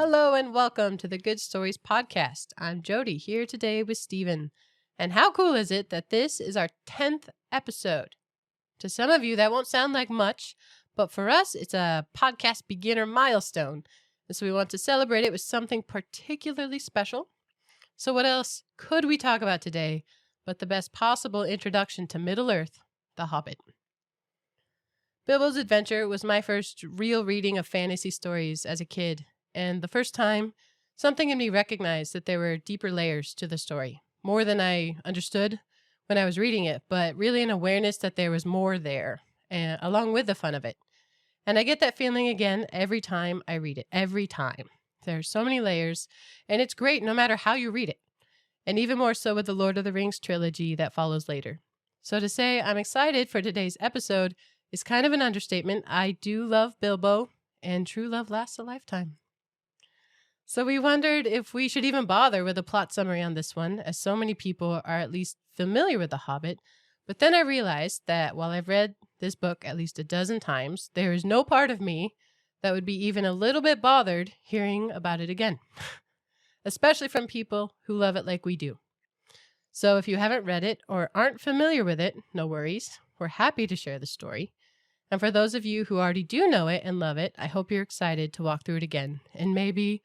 Hello and welcome to the Good Stories podcast. I'm Jody here today with Steven. And how cool is it that this is our 10th episode? To some of you, that won't sound like much, but for us, it's a podcast beginner milestone. And so we want to celebrate it with something particularly special. So what else could we talk about today but the best possible introduction to Middle-earth, The Hobbit? Bilbo's Adventure was my first real reading of fantasy stories as a kid. And the first time, something in me recognized that there were deeper layers to the story, more than I understood when I was reading it, but really an awareness that there was more there, along with the fun of it. And I get that feeling again every time I read it, every time. There's so many layers, and it's great no matter how you read it. And even more so with the Lord of the Rings trilogy that follows later. So to say I'm excited for today's episode is kind of an understatement. I do love Bilbo, and true love lasts a lifetime. So we wondered if we should even bother with a plot summary on this one, as so many people are at least familiar with The Hobbit. But then I realized that while I've read this book at least a dozen times, there is no part of me that would be even a little bit bothered hearing about it again, especially from people who love it like we do. So if you haven't read it or aren't familiar with it, no worries. We're happy to share the story. And for those of you who already do know it and love it, I hope you're excited to walk through it again and maybe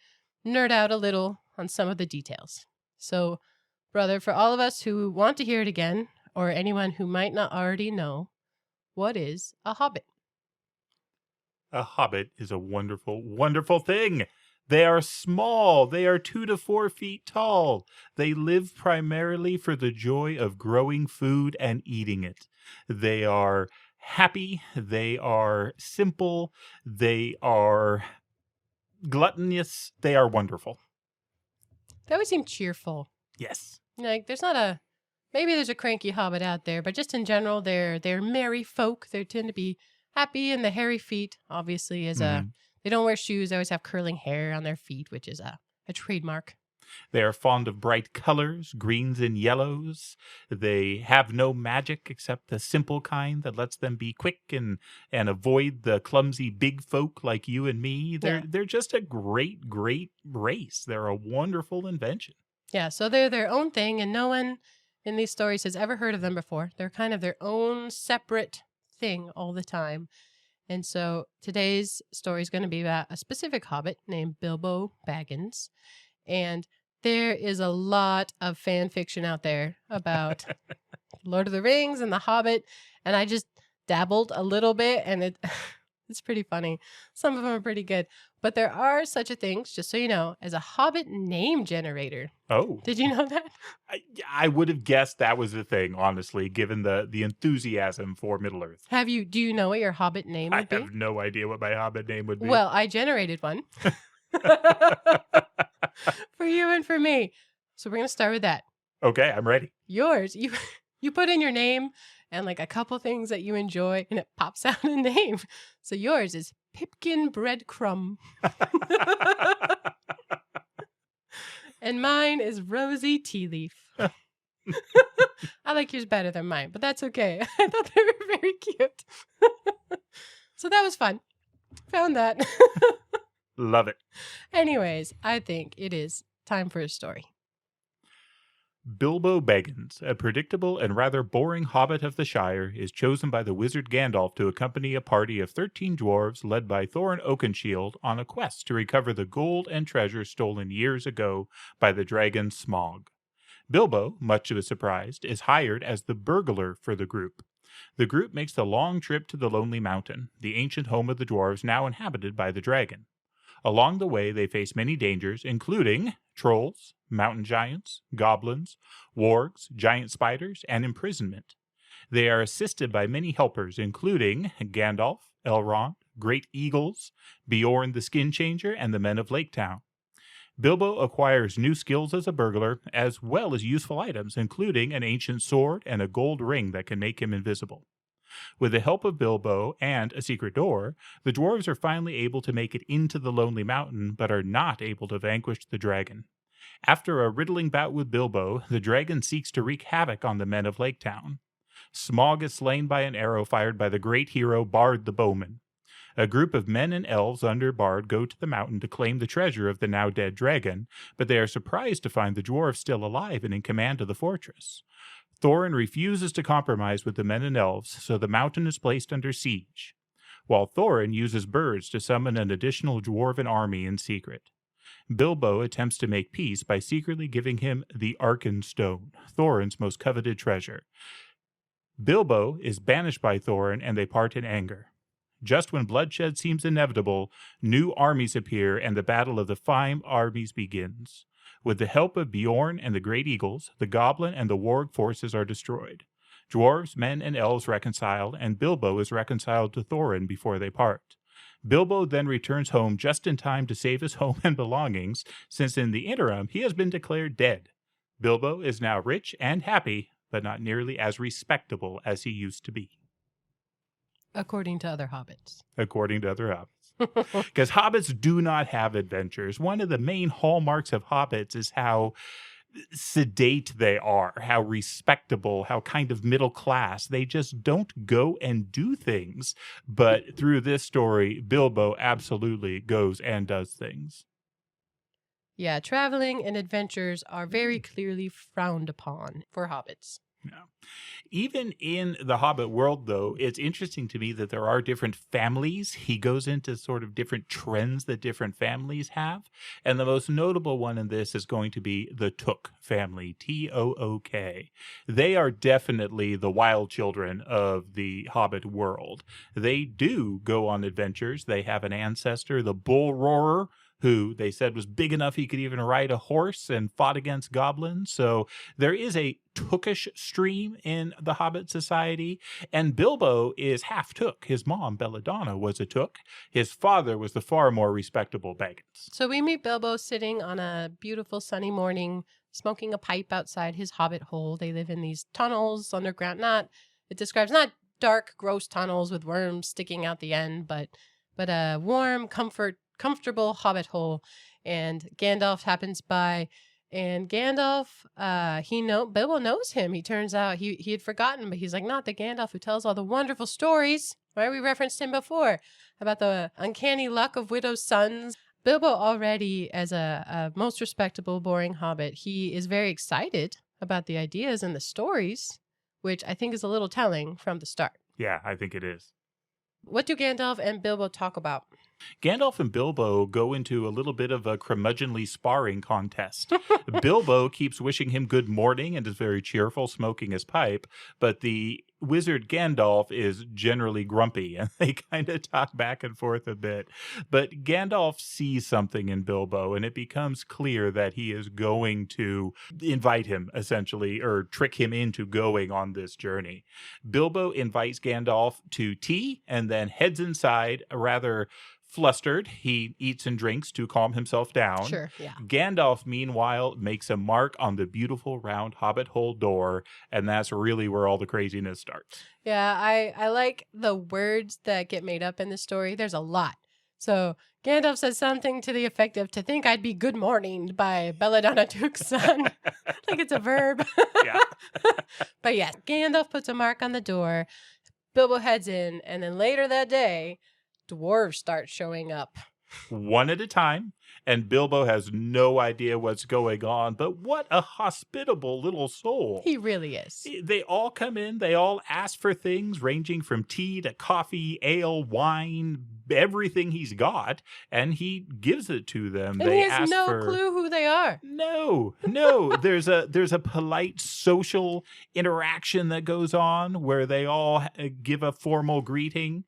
nerd out a little on some of the details. So, brother, for all of us who want to hear it again, or anyone who might not already know, what is a hobbit? A hobbit is a wonderful, wonderful thing. They are small. They are 2 to 4 feet tall. They live primarily for the joy of growing food and eating it. They are happy. They are simple. They are gluttonous. They are wonderful. They always seem cheerful. Yes. Like maybe there's a cranky hobbit out there, but just in general, they're merry folk. They tend to be happy, and the hairy feet obviously is they don't wear shoes. They always have curling hair on their feet, which is a trademark. They are fond of bright colors, greens and yellows. They have no magic except the simple kind that lets them be quick and avoid the clumsy big folk like you and me. They're just a great, great race. They're a wonderful invention. Yeah, so they're their own thing, and no one in these stories has ever heard of them before. They're kind of their own separate thing all the time. And so today's story is going to be about a specific hobbit named Bilbo Baggins. And there is a lot of fan fiction out there about Lord of the Rings and The Hobbit, and I just dabbled a little bit, and it's pretty funny. Some of them are pretty good, but there are such a thing, just so you know, as a Hobbit name generator. Oh. Did you know that? I would have guessed that was the thing, honestly, given the enthusiasm for Middle-earth. Do you know what your Hobbit name would be? I have no idea what my Hobbit name would be. Well, I generated one. For you and for me. So we're going to start with that. Okay, I'm ready. Yours, you put in your name and like a couple things that you enjoy, and it pops out a name. So yours is Pipkin Breadcrumb. And mine is Rosie Tea Leaf. I like yours better than mine, but that's okay. I thought they were very cute. So that was fun. Found that. Love it. Anyways, I think it is time for a story. Bilbo Baggins, a predictable and rather boring hobbit of the Shire, is chosen by the wizard Gandalf to accompany a party of 13 dwarves led by Thorin Oakenshield on a quest to recover the gold and treasure stolen years ago by the dragon Smaug. Bilbo, much to his surprise, is hired as the burglar for the group. The group makes the long trip to the Lonely Mountain, the ancient home of the dwarves now inhabited by the dragon. Along the way, they face many dangers, including trolls, mountain giants, goblins, wargs, giant spiders, and imprisonment. They are assisted by many helpers, including Gandalf, Elrond, great eagles, Beorn the Skin Changer, and the men of Lake Town. Bilbo acquires new skills as a burglar, as well as useful items, including an ancient sword and a gold ring that can make him invisible. With the help of Bilbo and a secret door, the dwarves are finally able to make it into the Lonely Mountain, but are not able to vanquish the dragon. After a riddling bout with Bilbo, the dragon seeks to wreak havoc on the men of Lake Town. Smaug is slain by an arrow fired by the great hero Bard the Bowman. A group of men and elves under Bard go to the mountain to claim the treasure of the now dead dragon, but they are surprised to find the dwarves still alive and in command of the fortress. Thorin refuses to compromise with the men and elves, so the mountain is placed under siege, while Thorin uses birds to summon an additional dwarven army in secret. Bilbo attempts to make peace by secretly giving him the Arkenstone, Thorin's most coveted treasure. Bilbo is banished by Thorin, and they part in anger. Just when bloodshed seems inevitable, new armies appear, and the Battle of the Five Armies begins. With the help of Beorn and the Great Eagles, the Goblin and the Warg forces are destroyed. Dwarves, men, and elves reconcile, and Bilbo is reconciled to Thorin before they part. Bilbo then returns home just in time to save his home and belongings, since in the interim he has been declared dead. Bilbo is now rich and happy, but not nearly as respectable as he used to be. According to other hobbits. According to other hobbits. Because hobbits do not have adventures. One of the main hallmarks of hobbits is how sedate they are, how respectable, how kind of middle class. They just don't go and do things. But through this story, Bilbo absolutely goes and does things. Yeah, traveling and adventures are very clearly frowned upon for hobbits. No. Even in the Hobbit world, though, it's interesting to me that there are different families. He goes into sort of different trends that different families have. And the most notable one in this is going to be the Took family, Took. They are definitely the wild children of the Hobbit world. They do go on adventures. They have an ancestor, the Bull Roarer, who they said was big enough he could even ride a horse and fought against goblins. So there is a Tookish stream in the Hobbit society. And Bilbo is half Took. His mom, Belladonna, was a Took. His father was the far more respectable Baggins. So we meet Bilbo sitting on a beautiful sunny morning, smoking a pipe outside his hobbit hole. They live in these tunnels underground. It describes not dark, gross tunnels with worms sticking out the end, but a warm, comfortable hobbit hole. And Gandalf happens by, and Gandalf, Bilbo knows him. He turns out he had forgotten, but he's like, not the Gandalf who tells all the wonderful stories, right? We referenced him before about the uncanny luck of widows' sons. Bilbo already, as a most respectable, boring hobbit, he is very excited about the ideas and the stories, which I think is a little telling from the start. Yeah, I think it is. What do Gandalf and Bilbo talk about? Gandalf and Bilbo go into a little bit of a curmudgeonly sparring contest. Bilbo keeps wishing him good morning and is very cheerful, smoking his pipe, but the wizard Gandalf is generally grumpy, and they kind of talk back and forth a bit. But Gandalf sees something in Bilbo, and it becomes clear that he is going to invite him, essentially, or trick him into going on this journey. Bilbo invites Gandalf to tea and then heads inside, rather flustered. He eats and drinks to calm himself down. Sure, yeah. Gandalf, meanwhile, makes a mark on the beautiful round hobbit hole door, and that's really where all the craziness starts. Yeah, I like the words that get made up in the story. There's a lot. So Gandalf says something to the effect of, to think I'd be good morninged by Belladonna Took's son. Like it's a verb. Yeah. But yeah, Gandalf puts a mark on the door. Bilbo heads in, and then later that day, dwarves start showing up. One at a time, and Bilbo has no idea what's going on, but what a hospitable little soul. He really is. They all come in, they all ask for things ranging from tea to coffee, ale, wine, everything he's got, and he gives it to them. And they he has no clue who they are. No. There's a polite social interaction that goes on where they all give a formal greeting,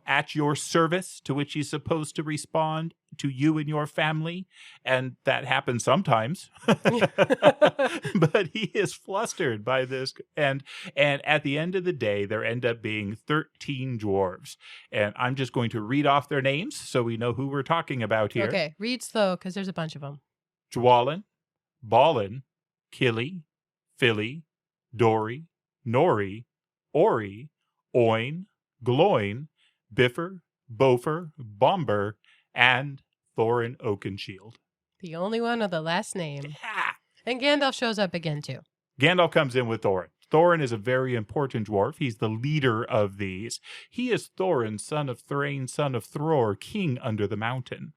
at your service, to which he's supposed to respond, to you and your family. And that happens sometimes. But he is flustered by this. And at the end of the day, there end up being 13 dwarves. And I'm just going to read off their names so we know who we're talking about here. Okay, read slow because there's a bunch of them. Dwalin, Balin, Killy, Philly, Dory, Nori, Ori, Oin, Gloin, Biffer, Bofer, Bomber, and Thorin Oakenshield. The only one with the last name. Yeah. And Gandalf shows up again, too. Gandalf comes in with Thorin. Thorin is a very important dwarf. He's the leader of these. He is Thorin, son of Thrain, son of Thror, king under the mountain.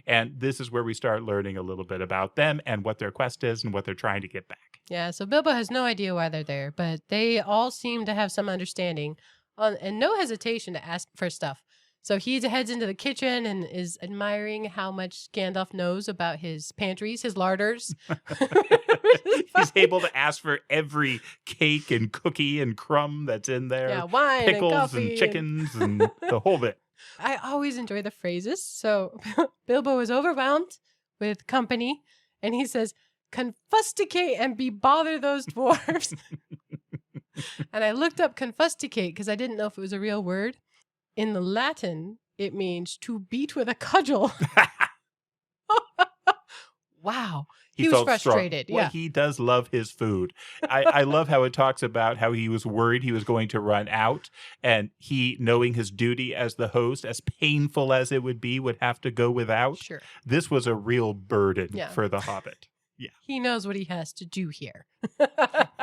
And this is where we start learning a little bit about them and what their quest is and what they're trying to get back. Yeah, so Bilbo has no idea why they're there, but they all seem to have some understanding and no hesitation to ask for stuff. So he heads into the kitchen and is admiring how much Gandalf knows about his pantries, his larders. He's able to ask for every cake and cookie and crumb that's in there. Yeah, wine pickles and coffee and chickens and the whole bit. I always enjoy the phrases. So Bilbo is overwhelmed with company, and he says, "Confusticate and be bother those dwarves." And I looked up confusticate because I didn't know if it was a real word. In the Latin, it means to beat with a cudgel. Wow. He was frustrated. Well, he does love his food. I love how it talks about how he was worried he was going to run out, and he, knowing his duty as the host, as painful as it would be, would have to go without. Sure. This was a real burden for the Hobbit. Yeah. He knows what he has to do here.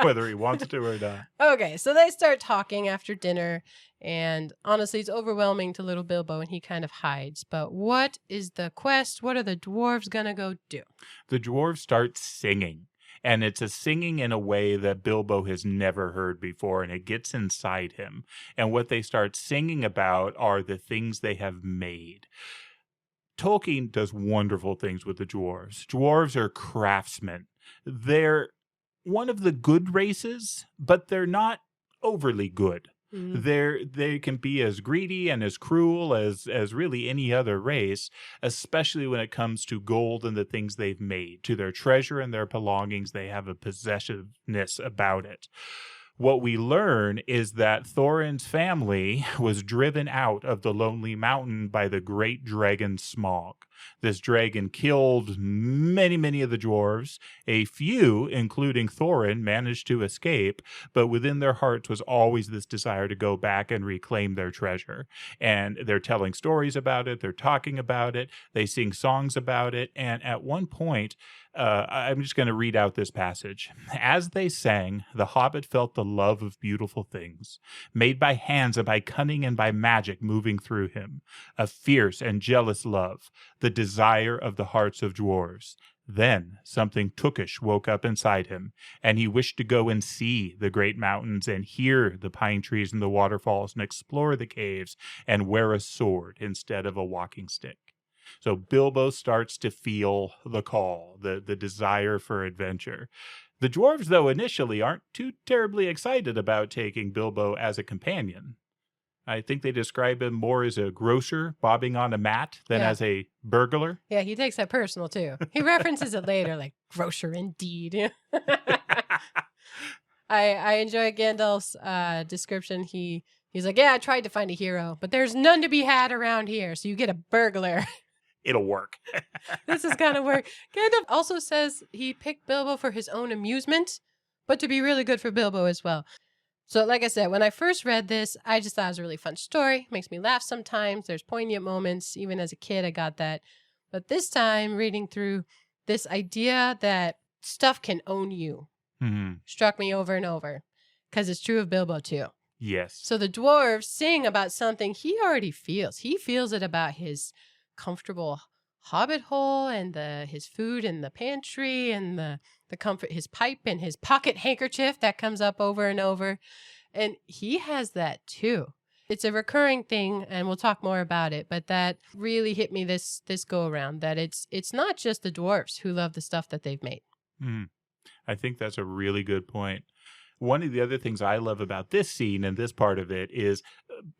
Whether he wants to or not. Okay, so they start talking after dinner, and honestly, it's overwhelming to little Bilbo, and he kind of hides. But what is the quest? What are the dwarves gonna go do? The dwarves start singing, and it's a singing in a way that Bilbo has never heard before, and it gets inside him. And what they start singing about are the things they have made. Tolkien does wonderful things with the dwarves. Dwarves are craftsmen. They're one of the good races, but they're not overly good. They can be as greedy and as cruel as really any other race, especially when it comes to gold and the things they've made. To their treasure and their belongings, they have a possessiveness about it. What we learn is that Thorin's family was driven out of the Lonely Mountain by the great dragon Smaug. This dragon killed many of the dwarves. A few, including Thorin, managed to escape, but within their hearts was always this desire to go back and reclaim their treasure. And they're telling stories about it. They're talking about it. They sing songs about it. And at one point, I'm just going to read out this passage. As they sang, the Hobbit felt the love of beautiful things, made by hands and by cunning and by magic moving through him, a fierce and jealous love, the desire of the hearts of dwarves. Then something tookish woke up inside him, and he wished to go and see the great mountains and hear the pine trees and the waterfalls and explore the caves and wear a sword instead of a walking stick. So Bilbo starts to feel the call, the desire for adventure. The dwarves, though, initially aren't too terribly excited about taking Bilbo as a companion. I think they describe him more as a grocer bobbing on a mat than as a burglar. Yeah, he takes that personal, too. He references it later, like, grocer indeed. I enjoy Gandalf's description. He's like, yeah, I tried to find a hero, but there's none to be had around here, so you get a burglar. It'll work. This is gonna work. Gandalf also says he picked Bilbo for his own amusement, but to be really good for Bilbo as well. So like I said, when I first read this, I just thought it was a really fun story. Makes me laugh sometimes. There's poignant moments. Even as a kid, I got that. But this time, reading through this idea that stuff can own you struck me over and over, because it's true of Bilbo too. Yes. So the dwarves sing about something he already feels. He feels it about his comfortable hobbit hole and his food in the pantry and the comfort, his pipe and his pocket handkerchief that comes up over and over. And he has that too. It's a recurring thing, and we'll talk more about it, but that really hit me this go around, that it's not just the dwarves who love the stuff that they've made. I think that's a really good point. One of the other things I love about this scene and this part of it is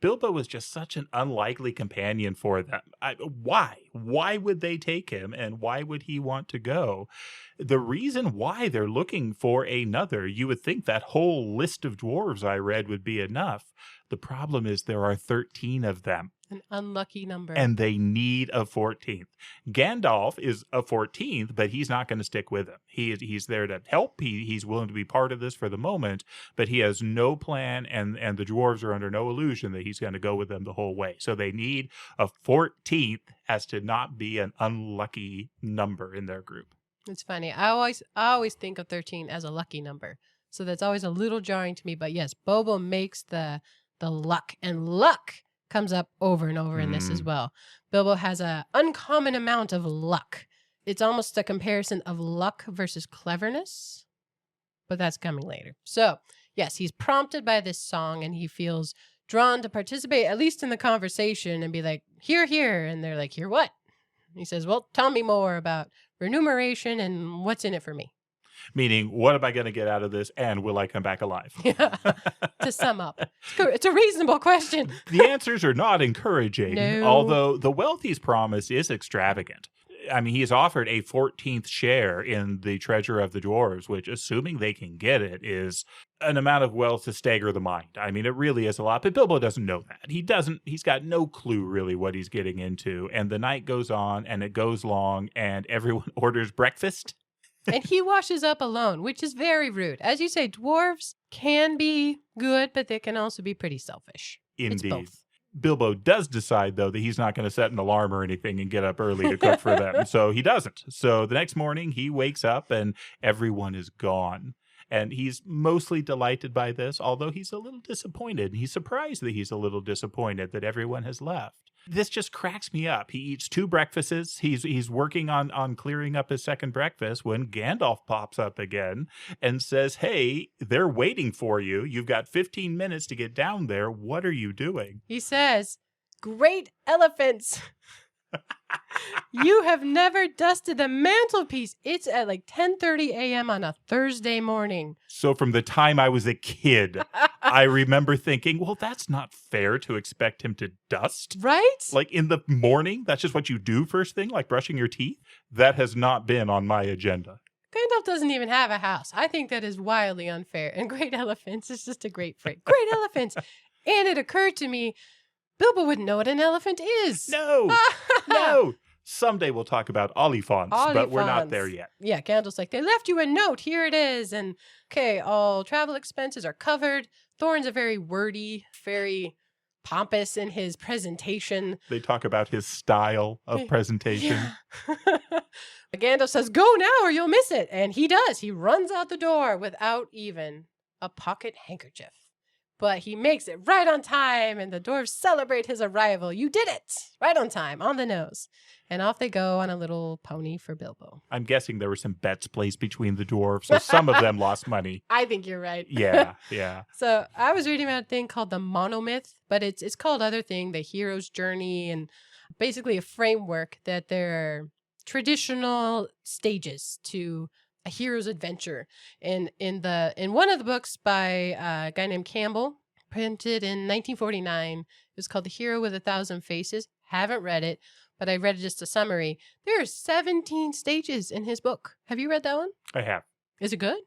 Bilbo was just such an unlikely companion for them. Why? Why would they take him, and why would he want to go? The reason why they're looking for another, you would think that whole list of dwarves I read would be enough. The problem is there are 13 of them. An unlucky number. And they need a 14th. Gandalf is a 14th, but he's not going to stick with him. He's there to help. He's willing to be part of this for the moment, but he has no plan, and the dwarves are under no illusion that he's going to go with them the whole way. So they need a 14th as to not be an unlucky number in their group. It's funny. I always think of 13 as a lucky number. So that's always a little jarring to me. But yes, Bilbo makes the luck, and luck comes up over and over in this as well. Bilbo has an uncommon amount of luck. It's almost a comparison of luck versus cleverness, but that's coming later. So yes, he's prompted by this song and he feels drawn to participate, at least in the conversation, and be like, hear, hear. And they're like, hear what? He says, well, tell me more about remuneration and what's in it for me. Meaning, what am I going to get out of this, and will I come back alive? Yeah. To sum up, it's a reasonable question. The answers are not encouraging, No. although the wealthy's promise is extravagant. I mean, he's offered a 14th share in the treasure of the dwarves, which, assuming they can get it, is an amount of wealth to stagger the mind. I mean, it really is a lot, but Bilbo doesn't know that. He's got no clue really what he's getting into. And the night goes on and it goes long and everyone orders breakfast. And he washes up alone, which is very rude. As you say, dwarves can be good, but they can also be pretty selfish. Indeed. It's both. Bilbo does decide, though, that he's not going to set an alarm or anything and get up early to cook for them. So he doesn't. So the next morning he wakes up and everyone is gone. And he's mostly delighted by this, although he's a little disappointed. He's surprised that he's a little disappointed that everyone has left. This just cracks me up. He eats 2 breakfasts. He's working on clearing up his second breakfast when Gandalf pops up again and says, hey, they're waiting for you. You've got 15 minutes to get down there. What are you doing? He says, great elephants. You have never dusted the mantelpiece. It's at like 10:30 a.m. on a Thursday morning. So from the time I was a kid, I remember thinking, well, that's not fair to expect him to dust. Right? Like in the morning, that's just what you do first thing, like brushing your teeth. That has not been on my agenda. Gandalf doesn't even have a house. I think that is wildly unfair. And great elephants is just a great phrase. Great elephants. And it occurred to me, Bilbo wouldn't know what an elephant is. No, no. Someday we'll talk about Olifants, but we're not there yet. Yeah, Gandalf's like, they left you a note. Here it is. And okay, all travel expenses are covered. Thorin's a very wordy, very pompous in his presentation. They talk about his style of presentation. Yeah. Gandalf says, go now or you'll miss it. And he does. He runs out the door without even a pocket handkerchief. But he makes it right on time, and the dwarves celebrate his arrival. You did it! Right on time, on the nose. And off they go on a little pony for Bilbo. I'm guessing there were some bets placed between the dwarves, so some of them lost money. I think you're right. Yeah, yeah. So I was reading about a thing called the monomyth, but it's called other thing, the hero's journey, and basically a framework that there are traditional stages to a hero's adventure. And in one of the books by a guy named Campbell, printed in 1949, it was called The Hero with a Thousand Faces. Haven't read it, but I read just a summary. There are 17 stages in his book. Have you read that one? I have. Is it good?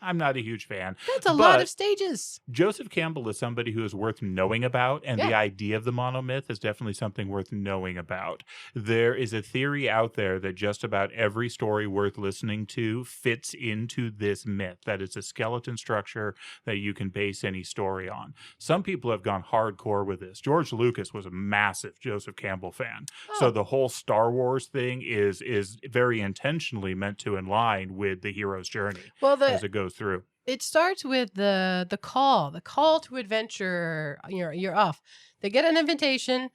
I'm not a huge fan. That's a lot of stages. Joseph Campbell is somebody who is worth knowing about, and the idea of the monomyth is definitely something worth knowing about. There is a theory out there that just about every story worth listening to fits into this myth, that it's a skeleton structure that you can base any story on. Some people have gone hardcore with this. George Lucas was a massive Joseph Campbell fan. So the whole Star Wars thing is very intentionally meant to align with the hero's journey. Well, as it goes through. It starts with the call to adventure. You're off. They get an invitation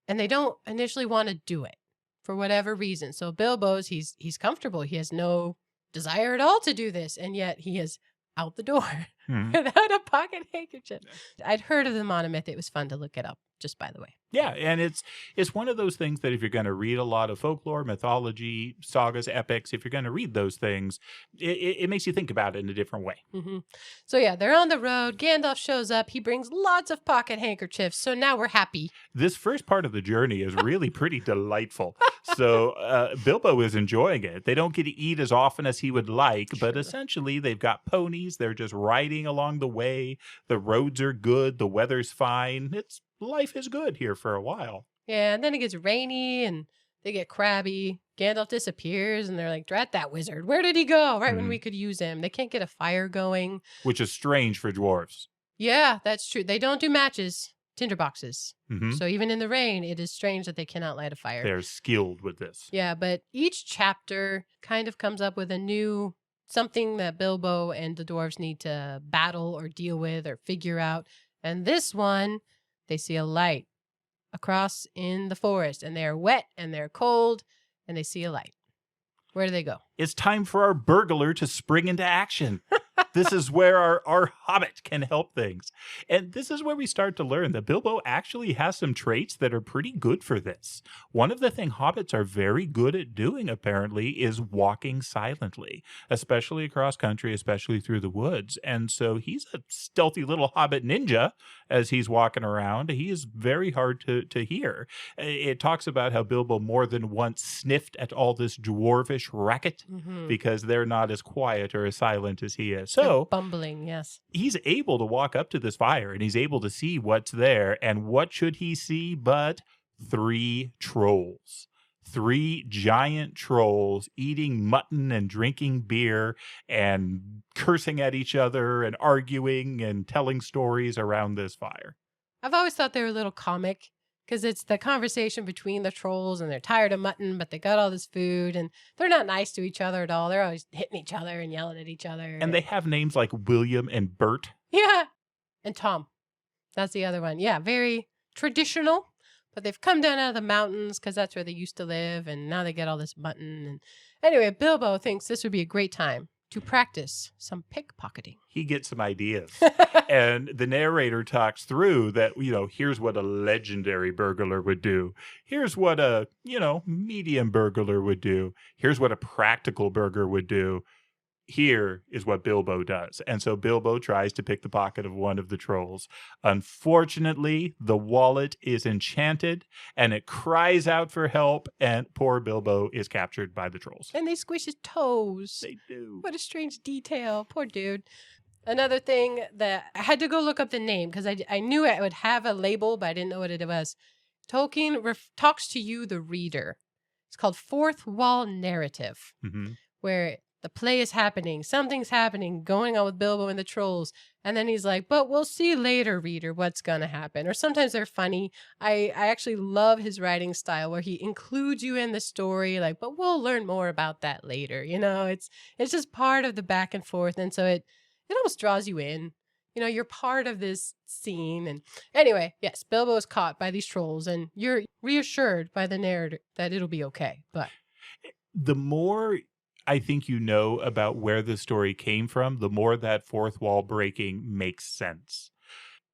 and they don't initially want to do it for whatever reason. So Bilbo's, he's comfortable. He has no desire at all to do this. And yet he is out the door without a pocket handkerchief. I'd heard of the monomyth. It was fun to look it up, just by the way. Yeah, and it's one of those things that if you're going to read a lot of folklore, mythology, sagas, epics, if you're going to read those things, it makes you think about it in a different way. Mm-hmm. So yeah, they're on the road. Gandalf shows up. He brings lots of pocket handkerchiefs. So now we're happy. This first part of the journey is really pretty delightful. So Bilbo is enjoying it. They don't get to eat as often as he would like, but essentially they've got ponies. They're just riding along the way. The roads are good. The weather's fine. Life is good here for a while. Yeah, and then it gets rainy and they get crabby. Gandalf disappears and they're like, drat that wizard. Where did he go? Right when we could use him. They can't get a fire going. Which is strange for dwarves. Yeah, that's true. They don't do matches, tinderboxes. Mm-hmm. So even in the rain, it is strange that they cannot light a fire. They're skilled with this. Yeah, but each chapter kind of comes up with a new something that Bilbo and the dwarves need to battle or deal with or figure out. And this one, they see a light across in the forest, and they're wet and they're cold, and they see a light. Where do they go? It's time for our burglar to spring into action. This is where our hobbit can help things. And this is where we start to learn that Bilbo actually has some traits that are pretty good for this. One of the things hobbits are very good at doing, apparently, is walking silently, especially across country, especially through the woods. And so he's a stealthy little hobbit ninja as he's walking around. He is very hard to hear. It talks about how Bilbo more than once sniffed at all this dwarvish racket because they're not as quiet or as silent as he is. So bumbling, yes. He's able to walk up to this fire and he's able to see what's there. And what should he see but 3 trolls? 3 giant trolls eating mutton and drinking beer and cursing at each other and arguing and telling stories around this fire. I've always thought they were a little comic because it's the conversation between the trolls and they're tired of mutton, but they got all this food and they're not nice to each other at all. They're always hitting each other and yelling at each other. And they have names like William and Bert. Yeah. And Tom. That's the other one. Yeah, very traditional. But they've come down out of the mountains because that's where they used to live. And now they get all this mutton. And anyway, Bilbo thinks this would be a great time to practice some pickpocketing. He gets some ideas. And the narrator talks through that, here's what a legendary burglar would do. Here's what a, medium burglar would do. Here's what a practical burglar would do. Here is what Bilbo does. And so Bilbo tries to pick the pocket of one of the trolls. Unfortunately, the wallet is enchanted and it cries out for help, and poor Bilbo is captured by the trolls. And they squish his toes. They do. What a strange detail. Poor dude. Another thing that I had to go look up the name because I knew it would have a label, but I didn't know what it was. Tolkien talks to you, the reader. It's called fourth wall narrative, where the play is happening. Something's happening going on with Bilbo and the trolls. And then he's like, but we'll see later, reader, what's going to happen. Or sometimes they're funny. I actually love his writing style where he includes you in the story, like, but we'll learn more about that later. It's just part of the back and forth. And so it almost draws you in. You're part of this scene. And anyway, yes, Bilbo is caught by these trolls and you're reassured by the narrator that it'll be okay. But the more I think about where the story came from, the more that fourth wall breaking makes sense.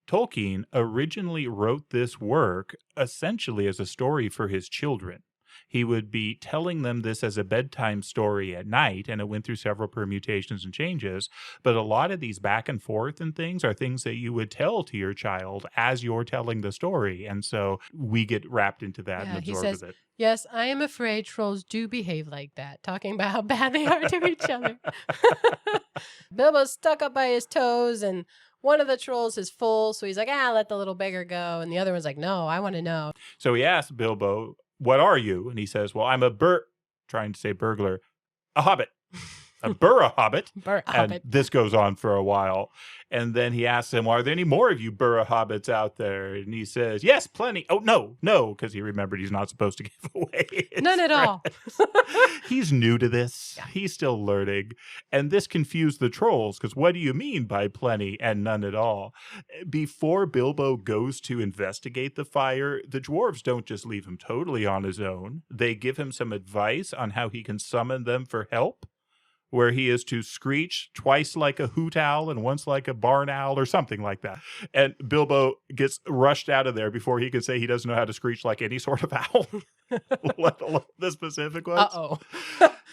Tolkien originally wrote this work essentially as a story for his children. He would be telling them this as a bedtime story at night, and it went through several permutations and changes. But a lot of these back and forth and things are things that you would tell to your child as you're telling the story. And so we get wrapped into that and absorbed with it. Yes, I am afraid trolls do behave like that, talking about how bad they are to each other. Bilbo's stuck up by his toes, and one of the trolls is full, so he's like, let the little beggar go. And the other one's like, no, I want to know. So he asks Bilbo, what are you? And he says, well, I'm trying to say burglar, a hobbit. A hobbit. And this goes on for a while. And then he asks him, are there any more of you hobbits out there? And he says, yes, plenty. Oh, no, because he remembered he's not supposed to give away his None at all. He's new to this. Yeah. He's still learning. And this confused the trolls, because what do you mean by plenty and none at all? Before Bilbo goes to investigate the fire, the dwarves don't just leave him totally on his own. They give him some advice on how he can summon them for help, where he is to screech twice like a hoot owl and once like a barn owl or something like that. And Bilbo gets rushed out of there before he can say he doesn't know how to screech like any sort of owl, let alone the specific ones. Uh-oh.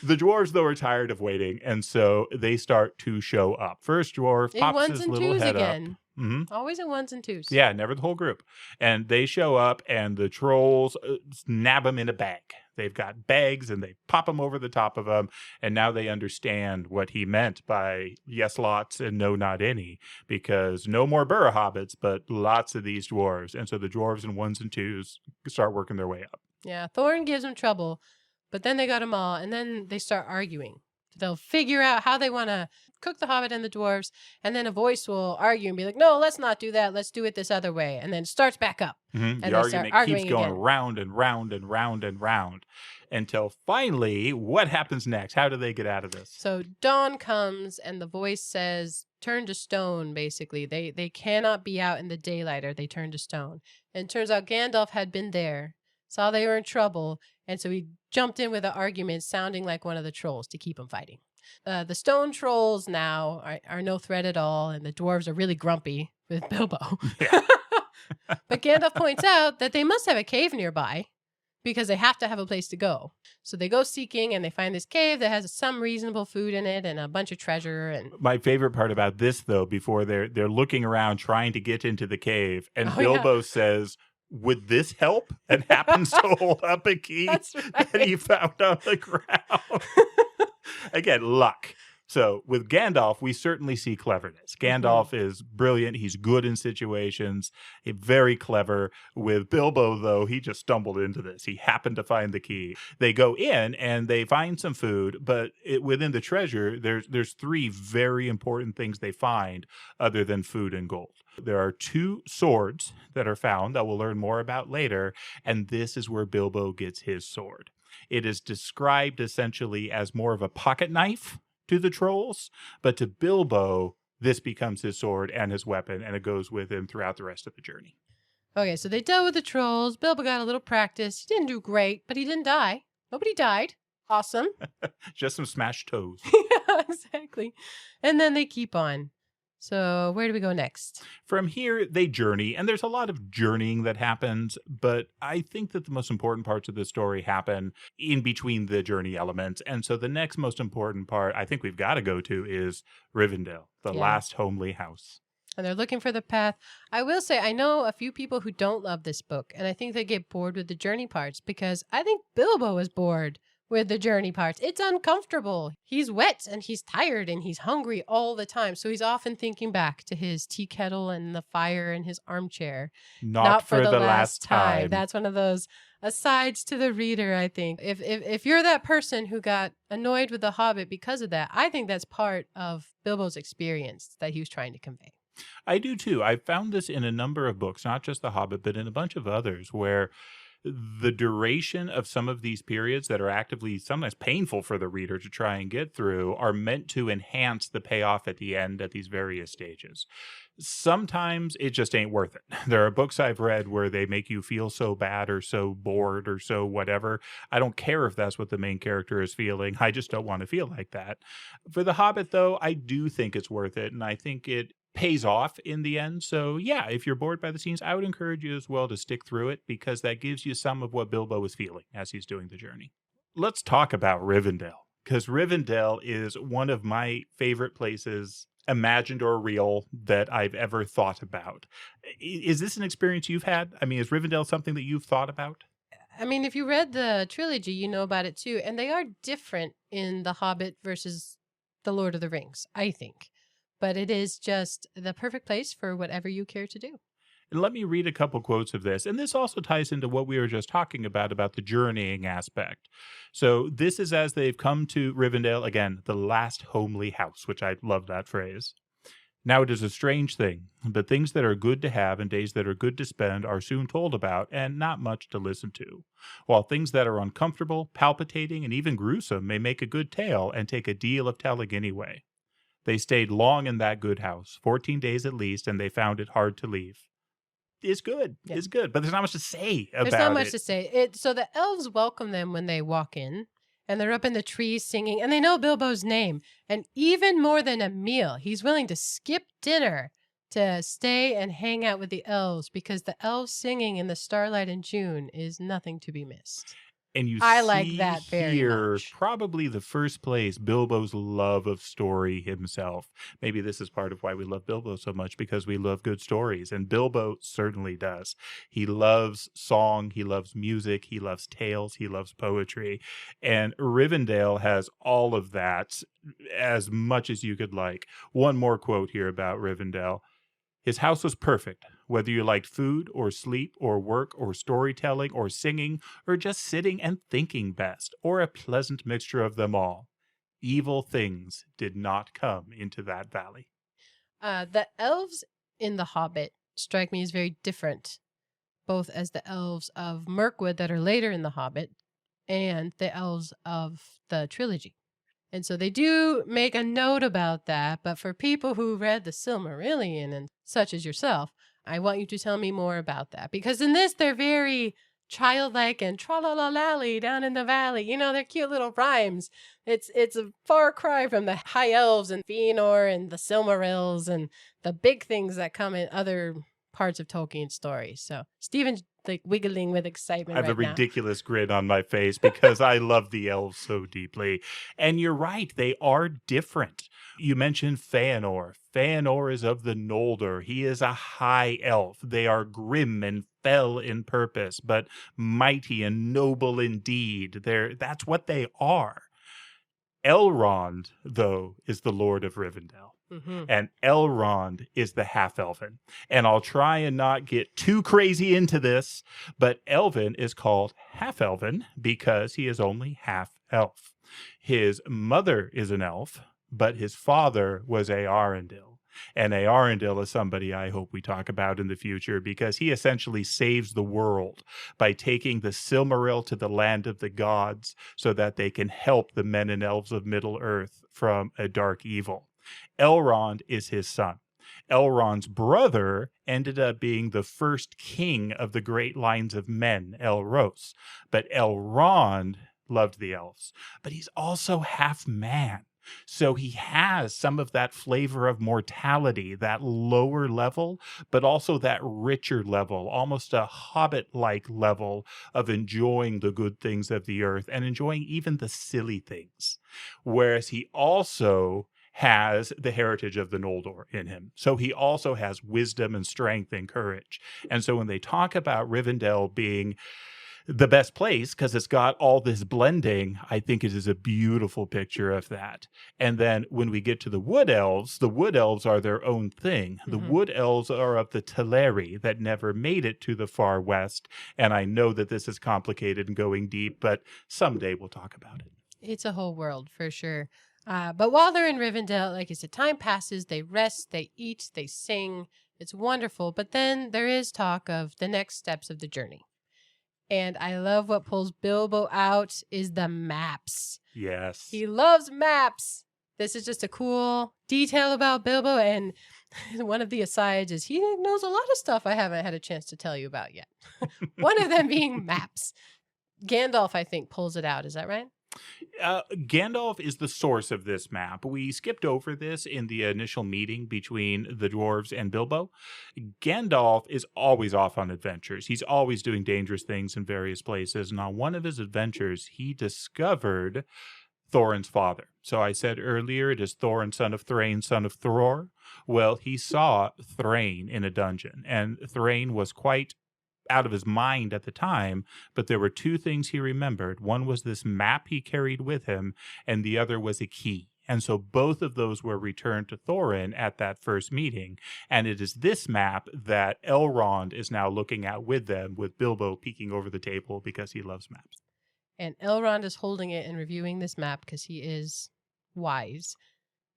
The dwarves, though, are tired of waiting, and so they start to show up. First dwarf pops his little head again. up. Mm-hmm. Always in ones and twos. Yeah, never the whole group. And they show up, and the trolls nab them in a bag. They've got bags, and they pop them over the top of them, and now they understand what he meant by yes, lots, and no, not any, because no more hobbits, but lots of these dwarves. And so the dwarves in ones and twos start working their way up. Yeah, Thorin gives them trouble, but then they got them all, and then they start arguing. they'll figure out how they want to cook the Hobbit and the dwarves, and then a voice will argue and be like, no, let's not do that. Let's do it this other way. And then it starts back up. Mm-hmm. And The they start argument keeps arguing going again. round and round and round and round until finally, what happens next? How do they get out of this? So dawn comes and the voice says, turn to stone, basically. They cannot be out in the daylight or they turn to stone. And it turns out Gandalf had been there, saw they were in trouble, and so he jumped in with an argument sounding like one of the trolls to keep them fighting. The stone trolls now are no threat at all, and the dwarves are really grumpy with Bilbo. Yeah. But Gandalf points out that they must have a cave nearby because they have to have a place to go. So they go seeking, and they find this cave that has some reasonable food in it and a bunch of treasure. And my favorite part about this, though, before they're looking around trying to get into the cave, and Oh, Bilbo says, would this help? And happens to hold up a key That's right. that he found on the ground. Again, luck. So with Gandalf, we certainly see cleverness. Gandalf is brilliant. He's good in situations. He's very clever. With Bilbo, though, he just stumbled into this. He happened to find the key. They go in and they find some food, but within the treasure, there's three very important things they find other than food and gold. There are 2 swords that are found that we'll learn more about later, and this is where Bilbo gets his sword. It is described essentially as more of a pocket knife to the trolls, but to Bilbo, this becomes his sword and his weapon, and it goes with him throughout the rest of the journey. Okay, so they dealt with the trolls. Bilbo got a little practice. He didn't do great, but he didn't die. Nobody died. Awesome. Just some smashed toes. Yeah, exactly. And then they keep on. So where do we go next? From here, they journey, and there's a lot of journeying that happens, but I think that the most important parts of the story happen in between the journey elements. And so the next most important part I think we've got to go to is Rivendell, the last homely house. And they're looking for the path. I will say, I know a few people who don't love this book, and I think they get bored with the journey parts because I think Bilbo was bored with the journey parts. It's uncomfortable. He's wet and he's tired and he's hungry all the time. So he's often thinking back to his tea kettle and the fire and his armchair. Not for the last time. That's one of those asides to the reader, I think. If you're that person who got annoyed with The Hobbit because of that, I think that's part of Bilbo's experience that he was trying to convey. I do too. I found this in a number of books, not just The Hobbit, but in a bunch of others, where the duration of some of these periods that are actively sometimes painful for the reader to try and get through are meant to enhance the payoff at the end at these various stages. Sometimes it just ain't worth it. There are books I've read where they make you feel so bad or so bored or so whatever. I don't care if that's what the main character is feeling. I just don't want to feel like that. For The Hobbit, though, I do think it's worth it, and I think it pays off in the end. So yeah, if you're bored by the scenes, I would encourage you as well to stick through it because that gives you some of what Bilbo was feeling as he's doing the journey. Let's talk about Rivendell, because Rivendell is one of my favorite places, imagined or real, that I've ever thought about. Is this an experience you've had? I mean, is Rivendell something that you've thought about? I mean, if you read the trilogy, you know about it too. And they are different in The Hobbit versus The Lord of the Rings, I think. But it is just the perfect place for whatever you care to do. And let me read a couple quotes of this. And this also ties into what we were just talking about the journeying aspect. So this is as they've come to Rivendell, again, the last homely house, which I love that phrase. Now it is a strange thing, but things that are good to have and days that are good to spend are soon told about and not much to listen to, while things that are uncomfortable, palpitating, and even gruesome may make a good tale and take a deal of telling anyway. They stayed long in that good house, 14 days at least, and they found it hard to leave. It's good. Yeah. It's good, but there's not much to say about it. There's not much to say. So the elves welcome them when they walk in, and they're up in the trees singing, and they know Bilbo's name. And even more than a meal, he's willing to skip dinner to stay and hang out with the elves because the elves singing in the starlight in June is nothing to be missed. And I like that very much. Probably the first place, Bilbo's love of story himself. Maybe this is part of why we love Bilbo so much, because we love good stories. And Bilbo certainly does. He loves song. He loves music. He loves tales. He loves poetry. And Rivendell has all of that as much as you could like. One more quote here about Rivendell. His house was perfect, whether you liked food or sleep or work or storytelling or singing or just sitting and thinking best, or a pleasant mixture of them all. Evil things did not come into that valley. The elves in The Hobbit strike me as very different, both as the elves of Mirkwood that are later in The Hobbit and the elves of the trilogy. And so they do make a note about that. But for people who read the Silmarillion and such as yourself, I want you to tell me more about that. Because in this, they're very childlike and tra-la-la-lally down in the valley. You know, they're cute little rhymes. It's a far cry from the high elves and Fëanor and the Silmarils and the big things that come in other parts of Tolkien's stories. So Stephen's like wiggling with excitement I have right a now. ridiculous grin on my face because I love the elves so deeply. And you're right, they are different. You mentioned Fëanor. Fëanor is of the Noldor. He is a high elf. They are grim and fell in purpose, but mighty and noble indeed. That's what they are. Elrond, though, is the Lord of Rivendell. Mm-hmm. And Elrond is the half-elven. And I'll try and not get too crazy into this, but Elven is called half-elven because he is only half-elf. His mother is an elf, but his father was Eärendil. And Eärendil is somebody I hope we talk about in the future because he essentially saves the world by taking the Silmaril to the land of the gods so that they can help the men and elves of Middle-earth from a dark evil. Elrond is his son. Elrond's brother ended up being the first king of the great lines of men, Elros. But Elrond loved the elves. But he's also half man. So he has some of that flavor of mortality, that lower level, but also that richer level, almost a Hobbit-like level of enjoying the good things of the earth and enjoying even the silly things. Whereas he also has the heritage of the Noldor in him. So he also has wisdom and strength and courage. And so when they talk about Rivendell being the best place because it's got all this blending, I think it is a beautiful picture of that. And then when we get to the wood elves are their own thing. The wood elves are of the Teleri that never made it to the far west. And I know that this is complicated and going deep, but someday we'll talk about it. It's a whole world for sure. But while they're in Rivendell, like I said, time passes, they rest, they eat, they sing. It's wonderful. But then there is talk of the next steps of the journey. And I love what pulls Bilbo out is the maps. Yes. He loves maps. This is just a cool detail about Bilbo. And one of the asides is he knows a lot of stuff I haven't had a chance to tell you about yet. One of them being maps. Gandalf, I think, pulls it out. Is that right? Gandalf is the source of this map. We skipped over this in the initial meeting between the dwarves and Bilbo. Gandalf is always off on adventures. He's always doing dangerous things in various places. And on one of his adventures, he discovered Thorin's father. So I said earlier, it is Thorin, son of Thrain, son of Thror. Well, he saw Thrain in a dungeon, and Thrain was quite out of his mind at the time, but there were two things he remembered. One was this map he carried with him, and the other was a key. And so both of those were returned to Thorin at that first meeting. And it is this map that Elrond is now looking at with them, with Bilbo peeking over the table because he loves maps. And Elrond is holding it and reviewing this map because he is wise.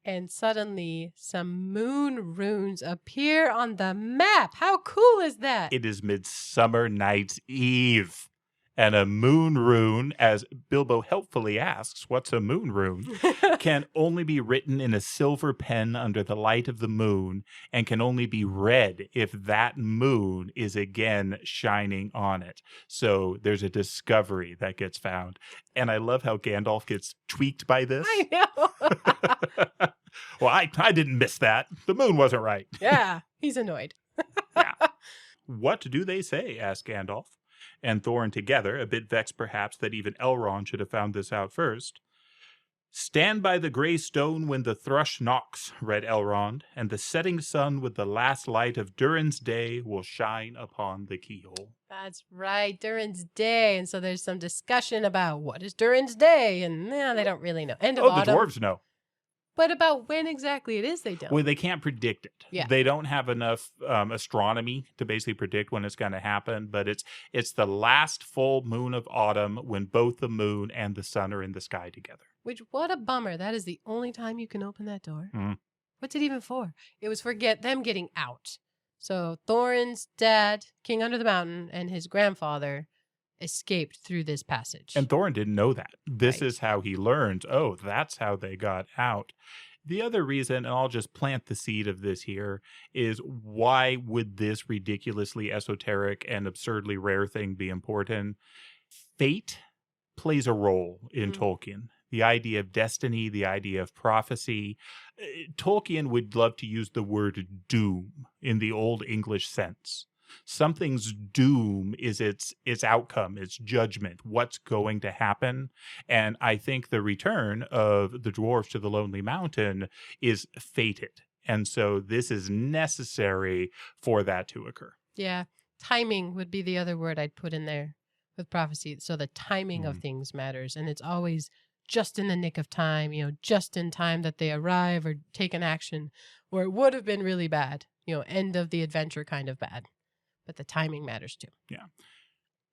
And suddenly, some moon runes appear on the map. How cool is that? It is Midsummer Night's Eve. And a moon rune, as Bilbo helpfully asks, what's a moon rune, can only be written in a silver pen under the light of the moon and can only be read if that moon is again shining on it. So there's a discovery that gets found. And I love how Gandalf gets tweaked by this. I know. Well, I didn't miss that. The moon wasn't right. Yeah, he's annoyed. Yeah. What do they say? Asked Gandalf. And Thorin together, a bit vexed perhaps that even Elrond should have found this out first. Stand by the grey stone when the thrush knocks, read Elrond, and the setting sun with the last light of Durin's day will shine upon the keyhole. That's right, Durin's Day. And so there's some discussion about what is Durin's Day, and they don't really know. End of autumn. The dwarves know. But about when exactly it is, they don't. Well, they can't predict it. Yeah. They don't have enough astronomy to basically predict when it's going to happen. But it's the last full moon of autumn when both the moon and the sun are in the sky together. Which, what a bummer. That is the only time you can open that door. Mm. What's it even for? It was for them getting out. So Thorin's dad, King Under the Mountain, and his grandfather escaped through this passage. And Thorin didn't know that. This Right. is how he learns, oh, that's how they got out. The other reason, and I'll just plant the seed of this here, is why would this ridiculously esoteric and absurdly rare thing be important? Fate plays a role in Tolkien. The idea of destiny, the idea of prophecy. Tolkien would love to use the word doom in the Old English sense. Something's doom is its outcome, its judgment, what's going to happen. And I think the return of the dwarves to the Lonely Mountain is fated. And so this is necessary for that to occur. Yeah. Timing would be the other word I'd put in there with prophecy. So the timing of things matters. And it's always just in the nick of time, just in time that they arrive or take an action, or it would have been really bad, end of the adventure kind of bad. But the timing matters too. Yeah.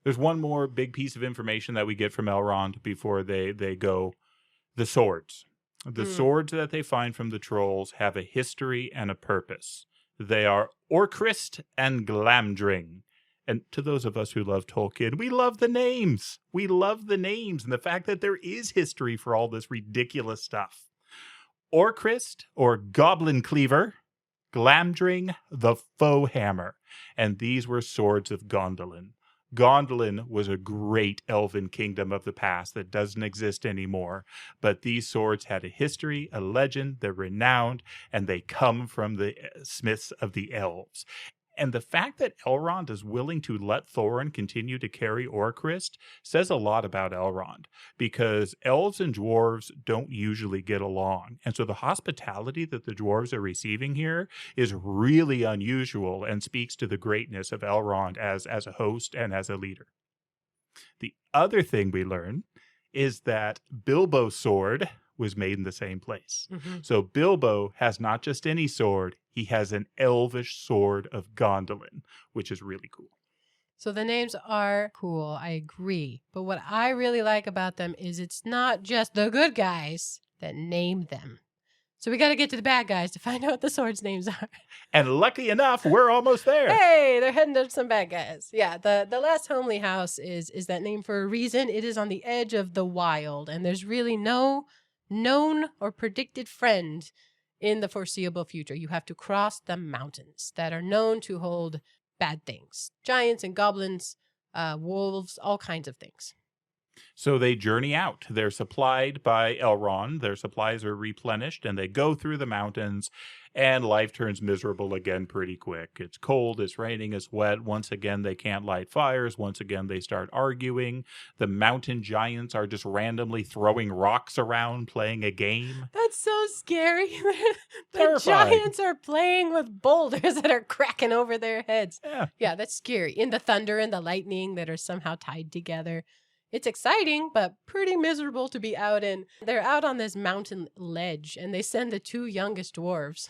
There's one more big piece of information that we get from Elrond before they go. The swords. The swords that they find from the trolls have a history and a purpose. They are Orcrist and Glamdring. And to those of us who love Tolkien, we love the names. We love the names and the fact that there is history for all this ridiculous stuff. Orcrist, or Goblin Cleaver. Glamdring, the Foe Hammer. And these were swords of Gondolin. Gondolin was a great elven kingdom of the past that doesn't exist anymore. But these swords had a history, a legend, they're renowned, and they come from the smiths of the elves. And the fact that Elrond is willing to let Thorin continue to carry Orcrist says a lot about Elrond, because elves and dwarves don't usually get along. And so the hospitality that the dwarves are receiving here is really unusual and speaks to the greatness of Elrond as a host and as a leader. The other thing we learn is that Bilbo's sword was made in the same place. So Bilbo has not just any sword, he has an elvish sword of Gondolin, which is really cool. So the names are cool, I agree. But what I really like about them is it's not just the good guys that name them. So we got to get to the bad guys to find out what the swords' names are. And lucky enough, we're almost there. Hey, they're heading to some bad guys. Yeah, the last homely house is that name for a reason. It is on the edge of the wild, and there's really no known or predicted friend in the foreseeable future. You have to cross the mountains that are known to hold bad things. Giants and goblins, wolves, all kinds of things. So they journey out. They're supplied by Elrond. Their supplies are replenished, and they go through the mountains, and life turns miserable again pretty quick. It's cold, it's raining, it's wet. Once again, they can't light fires. Once again, they start arguing. The mountain giants are just randomly throwing rocks around, playing a game. That's so scary. The giants are playing with boulders that are cracking over their heads. Yeah, that's scary. In the thunder and the lightning that are somehow tied together. It's exciting, but pretty miserable to be out in. They're out on this mountain ledge, and they send the two youngest dwarves.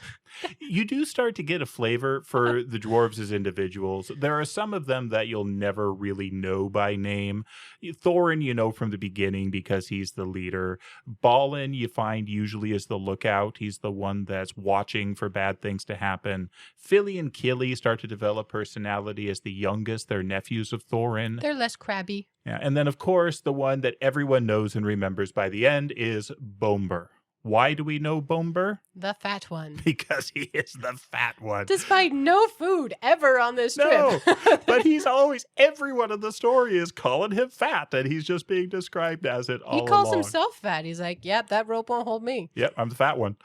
You do start to get a flavor for the dwarves as individuals. There are some of them that you'll never really know by name. Thorin, you know from the beginning because he's the leader. Balin, you find usually is the lookout. He's the one that's watching for bad things to happen. Fili and Kili start to develop personality as the youngest. They're nephews of Thorin. They're less crabby. Yeah, and then, of course, the one that everyone knows and remembers by the end is Bomber. Why do we know Bomber? The fat one. Because he is the fat one. Despite no food ever on this trip. No, but he's always, everyone in the story is calling him fat, and he's just being described as it all along. He calls himself fat. He's like, yep, that rope won't hold me. Yep, I'm the fat one.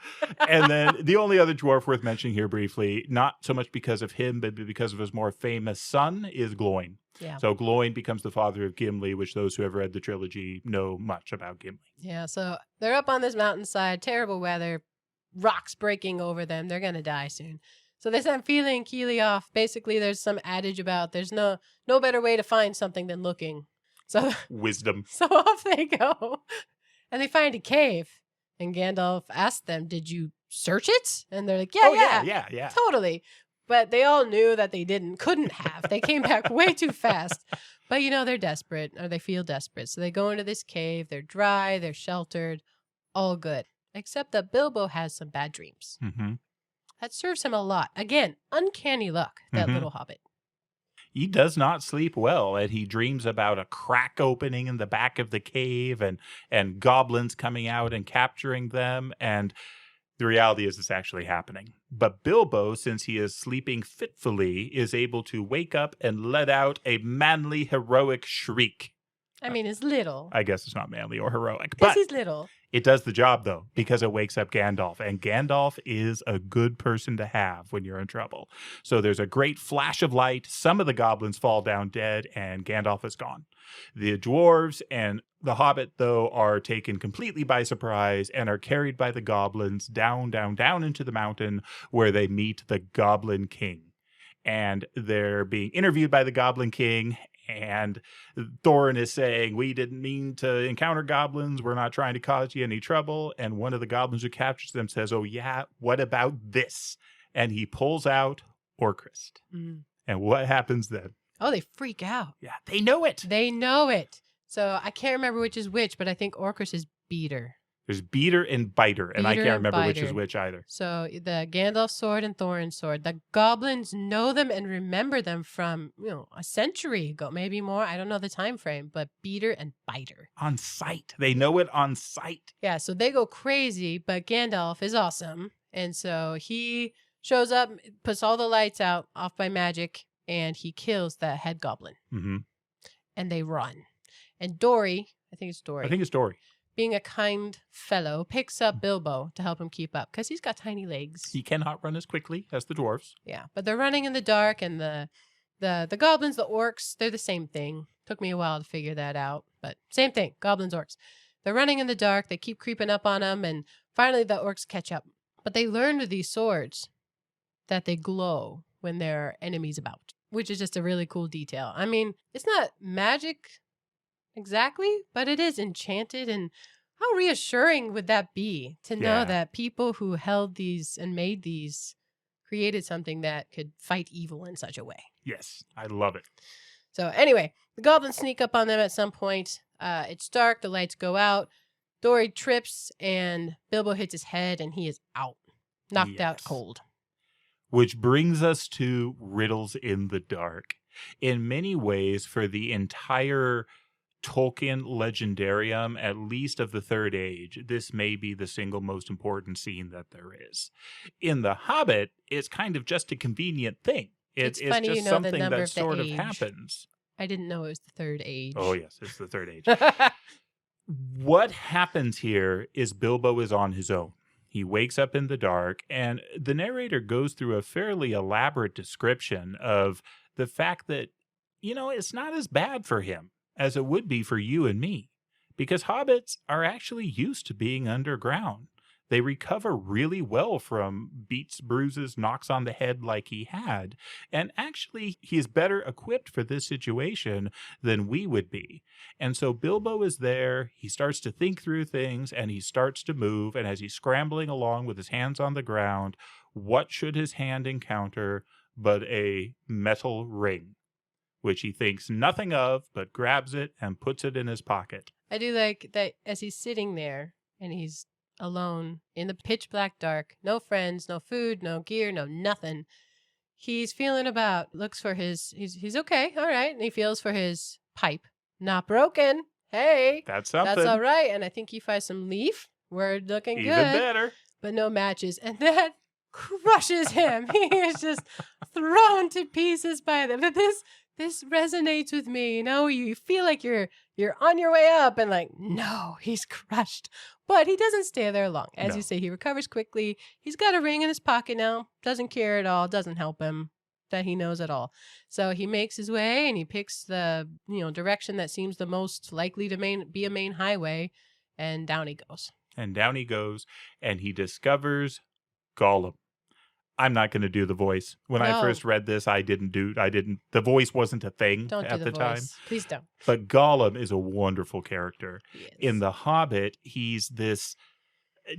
And then the only other dwarf worth mentioning here briefly, not so much because of him, but because of his more famous son, is Gloin. Yeah. So Gloin becomes the father of Gimli, which those who have read the trilogy know much about Gimli. Yeah, so they're up on this mountainside, terrible weather, rocks breaking over them. They're going to die soon. So they send Fili and Kili off. Basically, there's some adage about there's no better way to find something than looking. So wisdom. So off they go. And they find a cave. And Gandalf asked them, did you search it? And they're like, yeah. Totally. But they all knew that they couldn't have. They came back way too fast. But, they're desperate, or they feel desperate. So they go into this cave. They're dry. They're sheltered. all good. Except that Bilbo has some bad dreams. Mm-hmm. That serves him a lot. Again, uncanny luck, that little hobbit. He does not sleep well, and he dreams about a crack opening in the back of the cave and goblins coming out and capturing them. And the reality is it's actually happening. But Bilbo, since he is sleeping fitfully, is able to wake up and let out a manly, heroic shriek. I mean, it's little. I guess it's not manly or heroic, Because but he's little. it does the job, though, because it wakes up Gandalf. And Gandalf is a good person to have when you're in trouble. So there's a great flash of light. Some of the goblins fall down dead, and Gandalf is gone. The dwarves and the Hobbit, though, are taken completely by surprise and are carried by the goblins down, down, down into the mountain where they meet the Goblin King. And they're being interviewed by the Goblin King. And Thorin is saying, we didn't mean to encounter goblins. We're not trying to cause you any trouble. And one of the goblins who captures them says, oh, yeah, what about this? And he pulls out Orcrist. And what happens then? Oh, they freak out. Yeah, they know it. They know it. So I can't remember which is which, but I think Orcrist is Beater. There's Beater and Biter, and I Beater can't and remember which is Biter. which either. So the Gandalf sword and Thorin's sword. The goblins know them and remember them from, a century ago, maybe more. I don't know the time frame, but Beater and Biter. On sight. They know it on sight. Yeah, so they go crazy, but Gandalf is awesome. And so he shows up, puts all the lights out off by magic, and he kills the head goblin. Mm-hmm. And they run. And Dory, I think it's Dory. Being a kind fellow, picks up Bilbo to help him keep up because he's got tiny legs. He cannot run as quickly as the dwarves. Yeah, but they're running in the dark, and the goblins, the orcs, they're the same thing. Took me a while to figure that out, but same thing, goblins, orcs. They're running in the dark, they keep creeping up on them, and finally the orcs catch up. But they learn with these swords that they glow when there are enemies about, which is just a really cool detail. I mean, it's not magic exactly, but it is enchanted, and how reassuring would that be to know that people who held these and made these created something that could fight evil in such a way. Yes, I love it. So anyway, the goblins sneak up on them at some point. It's dark, the lights go out. Dory trips and Bilbo hits his head and he is out, knocked out cold. Which brings us to Riddles in the Dark. In many ways, for the entire Tolkien legendarium, at least of the Third Age, this may be the single most important scene that there is. In The Hobbit, it's kind of just a convenient thing. It's funny, just the something number that of the sort of age. happens. I didn't know it was the Third Age. Oh, yes, it's the Third Age. What happens here is Bilbo is on his own. He wakes up in the dark, and the narrator goes through a fairly elaborate description of the fact that, it's not as bad for him as it would be for you and me, because hobbits are actually used to being underground. They recover really well from beats, bruises, knocks on the head like he had, and actually he's better equipped for this situation than we would be. And so Bilbo is there, he starts to think through things, and he starts to move, and as he's scrambling along with his hands on the ground, what should his hand encounter but a metal ring, which he thinks nothing of, but grabs it and puts it in his pocket. I do like that as he's sitting there and he's alone in the pitch black dark, no friends, no food, no gear, no nothing. He's feeling about, looks for he's okay, all right, and he feels for his pipe. Not broken. Hey. That's something. That's all right. And I think he finds some leaf. We're looking Even good. better. But no matches. And that crushes him. He is just thrown to pieces by them. But this resonates with me. You feel like you're on your way up, and no, he's crushed. But he doesn't stay there long. As you say, he recovers quickly. He's got a ring in his pocket now. Doesn't care at all. Doesn't help him that he knows at all. So he makes his way and he picks the direction that seems the most likely to be a main highway, and down he goes. And down he goes, and he discovers Gollum. I'm not going to do the voice. When I first read this, the voice wasn't a thing at the time. Please don't. But Gollum is a wonderful character. Yes. In The Hobbit, he's this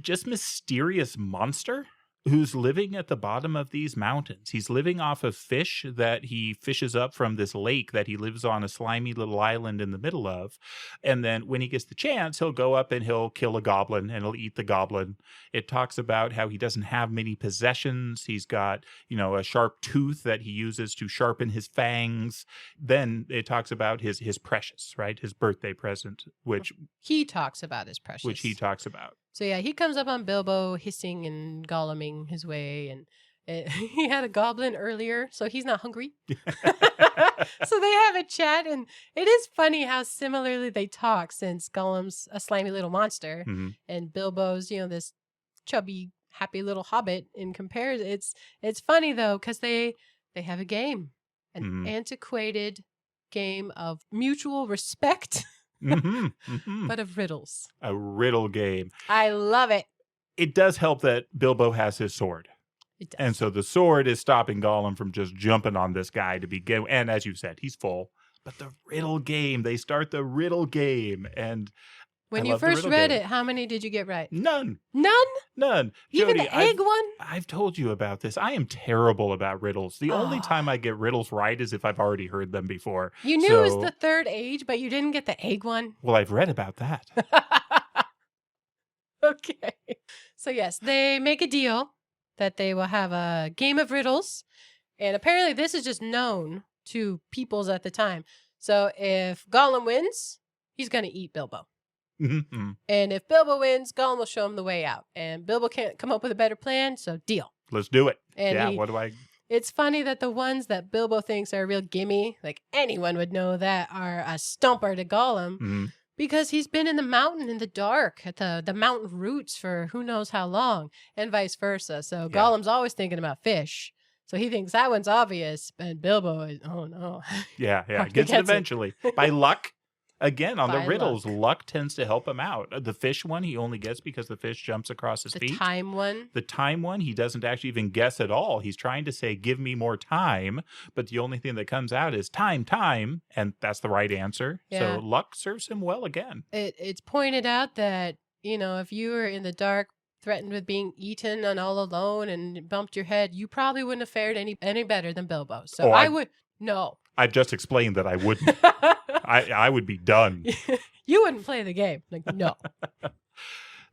just mysterious monster who's living at the bottom of these mountains. He's living off of fish that he fishes up from this lake that he lives on a slimy little island in the middle of. And then when he gets the chance, he'll go up and he'll kill a goblin and he'll eat the goblin. It talks about how he doesn't have many possessions. He's got, a sharp tooth that he uses to sharpen his fangs. Then it talks about his precious, right? His birthday present, which he talks about his precious. Which he talks about. So yeah, he comes up on Bilbo hissing and golluming his way, and he had a goblin earlier, so he's not hungry. So they have a chat, and it is funny how similarly they talk, since Gollum's a slimy little monster, and Bilbo's, this chubby, happy little hobbit. In comparison, it's funny though, because they have a game, an antiquated game of mutual respect. But of riddles. A riddle game. I love it. It does help that Bilbo has his sword. It does. And so the sword is stopping Gollum from just jumping on this guy to begin. And as you said, he's full. But the riddle game, they start the riddle game. And when you first read it, how many did you get right? None. Even Jody, the egg one? I've told you about this. I am terrible about riddles. The only time I get riddles right is if I've already heard them before. You knew it was the third age, but you didn't get the egg one? Well, I've read about that. Okay. So yes, they make a deal that they will have a game of riddles. And apparently this is just known to peoples at the time. So if Gollum wins, he's going to eat Bilbo. And if Bilbo wins, Gollum will show him the way out. And Bilbo can't come up with a better plan, so deal. Let's do it. And what do I... It's funny that the ones that Bilbo thinks are a real gimme, like anyone would know that, are a stumper to Gollum. Because he's been in the mountain in the dark at the mountain roots for who knows how long, and vice versa. So Gollum's always thinking about fish. So he thinks that one's obvious, and Bilbo is, oh no. Yeah. Gets it eventually. By luck. Again, on the riddles, luck tends to help him out. The fish one, he only gets because the fish jumps across his feet. The time one, he doesn't actually even guess at all. He's trying to say, give me more time, but the only thing that comes out is time, and that's the right answer. Yeah. So luck serves him well again. It's pointed out that, if you were in the dark, threatened with being eaten and all alone and bumped your head, you probably wouldn't have fared any better than Bilbo. So I would... No. I've just explained that I wouldn't. I would be done. You wouldn't play the game. Like, no.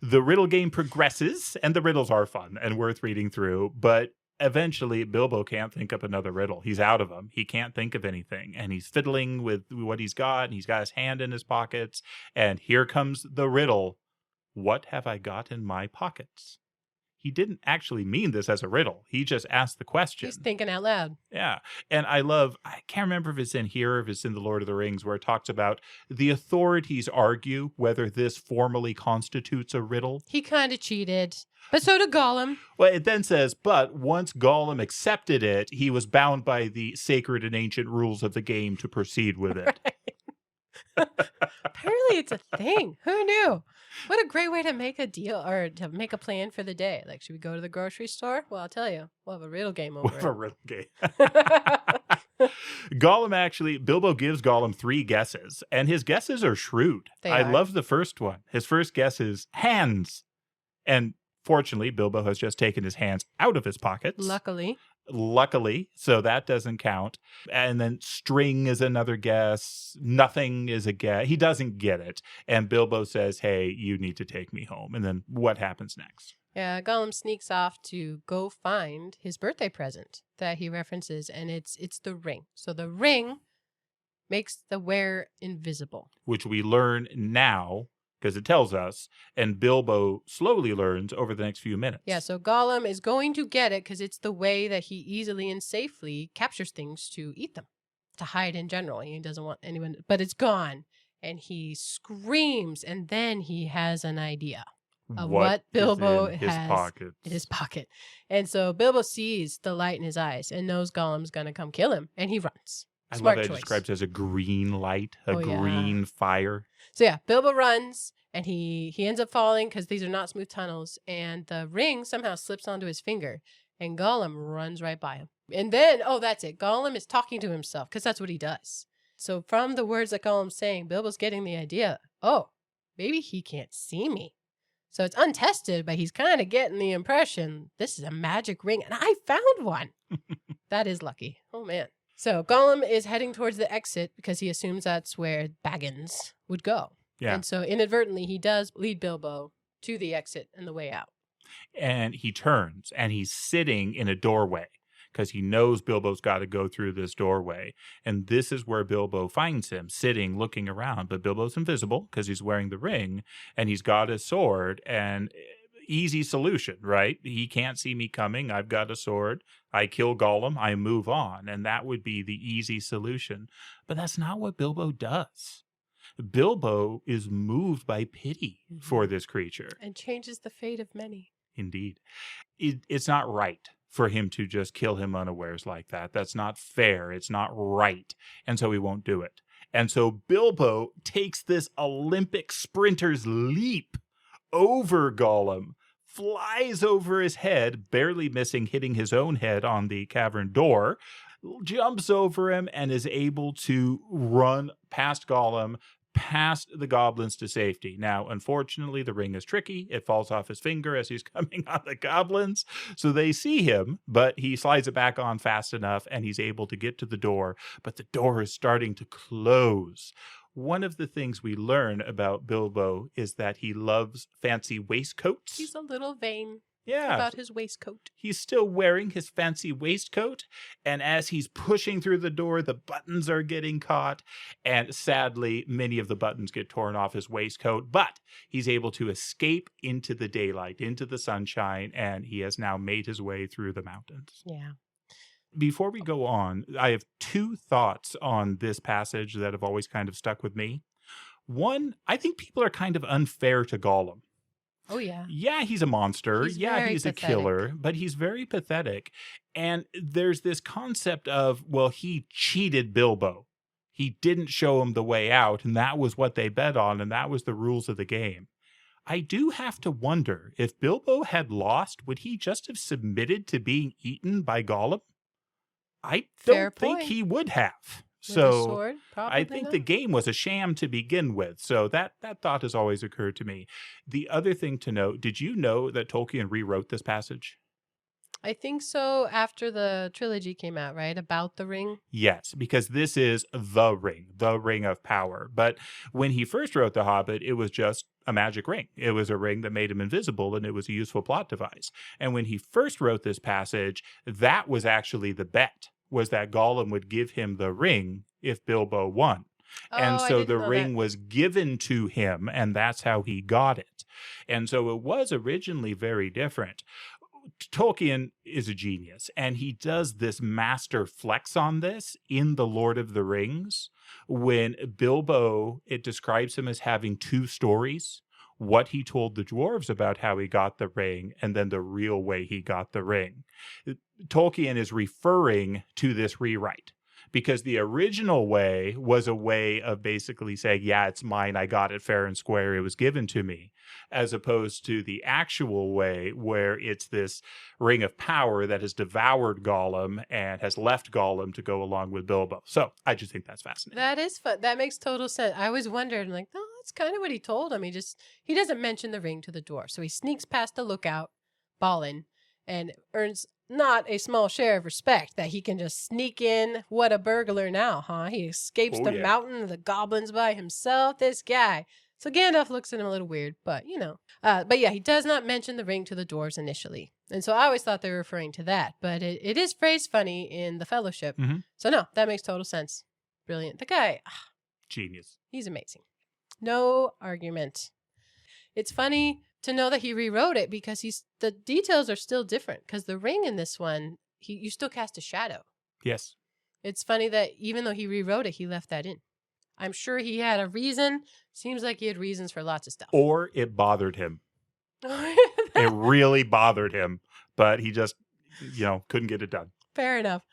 The riddle game progresses, and the riddles are fun and worth reading through, but eventually Bilbo can't think up another riddle. He's out of them. He can't think of anything, and he's fiddling with what he's got, and he's got his hand in his pockets, and here comes the riddle. What have I got in my pockets? He didn't actually mean this as a riddle. He just asked the question. He's thinking out loud. Yeah. And I can't remember if it's in here or if it's in The Lord of the Rings, where it talks about the authorities argue whether this formally constitutes a riddle. He kind of cheated. But so did Gollum. Well, it then says, but once Gollum accepted it, he was bound by the sacred and ancient rules of the game to proceed with it. Apparently it's a thing. Who knew? What a great way to make a deal or to make a plan for the day. Like, should we go to the grocery store? Well, I'll tell you. We'll have a riddle game over a riddle game. Bilbo gives Gollum 3 guesses, and his guesses are shrewd. I love the first one. His first guess is hands. And fortunately, Bilbo has just taken his hands out of his pockets. Luckily, so that doesn't count. And then string is another guess. Nothing is a guess. He doesn't get it. And Bilbo says, hey, you need to take me home. And then what happens next? Yeah, Gollum sneaks off to go find his birthday present that he references, and it's the ring. So the ring makes the wearer invisible. Which we learn now, because it tells us, and Bilbo slowly learns over the next few minutes. Yeah, so Gollum is going to get it because it's the way that he easily and safely captures things to eat them, to hide in general. He doesn't want anyone, but it's gone. And he screams, and then he has an idea of what Bilbo has in his pocket. And so Bilbo sees the light in his eyes and knows Gollum's going to come kill him, and he runs. I love that it describes as a green light, green fire. So yeah, Bilbo runs, and he ends up falling because these are not smooth tunnels, and the ring somehow slips onto his finger, and Gollum runs right by him. And then, that's it. Gollum is talking to himself because that's what he does. So from the words that Gollum's saying, Bilbo's getting the idea, maybe he can't see me. So it's untested, but he's kind of getting the impression this is a magic ring, and I found one. That is lucky. Oh, man. So Gollum is heading towards the exit because he assumes that's where Baggins would go. Yeah. And so inadvertently, he does lead Bilbo to the exit and the way out. And he turns, and he's sitting in a doorway because he knows Bilbo's got to go through this doorway. And this is where Bilbo finds him, sitting, looking around. But Bilbo's invisible because he's wearing the ring, and he's got his sword, and easy solution, right? He can't see me coming. I've got a sword. I kill Gollum. I move on. And that would be the easy solution. But that's not what Bilbo does. Bilbo is moved by pity for this creature. And changes the fate of many. Indeed. It's not right for him to just kill him unawares like that. That's not fair. It's not right. And so he won't do it. And so Bilbo takes this Olympic sprinter's leap over Gollum, flies over his head, barely missing hitting his own head on the cavern door, jumps over him, and is able to run past Gollum, past the goblins to safety. Now, unfortunately, the ring is tricky. It falls off his finger as he's coming on the goblins. So they see him, but he slides it back on fast enough, and he's able to get to the door. But the door is starting to close. One of the things we learn about Bilbo is that he loves fancy waistcoats. He's a little vain. Yeah. About his waistcoat. He's still wearing his fancy waistcoat, and as he's pushing through the door, the buttons are getting caught, and sadly, many of the buttons get torn off his waistcoat, but he's able to escape into the daylight, into the sunshine, and he has now made his way through the mountains. Yeah. Before we go on, I have two thoughts on this passage that have always kind of stuck with me. One, I think people are kind of unfair to Gollum. Oh, yeah. Yeah, he's a monster. He's he's pathetic. A killer, but he's very pathetic. And there's this concept of, well, he cheated Bilbo. He didn't show him the way out, and that was what they bet on, and that was the rules of the game. I do have to wonder, if Bilbo had lost, would he just have submitted to being eaten by Gollum? I don't think he would have. So sword? I think the game was a sham to begin with. So that thought has always occurred to me. The other thing to note, did you know that Tolkien rewrote this passage? I think so, after the trilogy came out, right? About the ring? Yes, because this is the ring of power. But when he first wrote The Hobbit, it was just a magic ring. It was a ring that made him invisible, and it was a useful plot device. And when he first wrote this passage, that was actually the bet, was that Gollum would give him the ring if Bilbo won. And so the ring was given to him, and that's how he got it. And so it was originally very different. Tolkien is a genius, and he does this master flex on this in The Lord of the Rings. When Bilbo, it describes him as having two stories, what he told the dwarves about how he got the ring, and then the real way he got the ring. Tolkien is referring to this rewrite, because the original way was a way of basically saying, yeah, it's mine, I got it fair and square, it was given to me, as opposed to the actual way where it's this ring of power that has devoured Gollum and has left Gollum to go along with Bilbo. So I just think that's fascinating. That is fun. That makes total sense. I always wondered, like, no, that's kind of what he told him. He doesn't mention the ring to the dwarf. So he sneaks past the lookout, Balin, and earns not a small share of respect that he can just sneak in. What a burglar now, huh? He escapes the mountain of the goblins by himself. This guy. So Gandalf looks at him a little weird, but But yeah, he does not mention the ring to the dwarves initially. And so I always thought they were referring to that. But it is phrased funny in the Fellowship. Mm-hmm. So no, that makes total sense. Brilliant. The guy. Genius. He's amazing. No argument. It's funny to know that he rewrote it because the details are still different. Because the ring in this one, you still cast a shadow. Yes. It's funny that even though he rewrote it, he left that in. I'm sure he had a reason. Seems like he had reasons for lots of stuff. Or it bothered him. It really bothered him. But he just, couldn't get it done. Fair enough.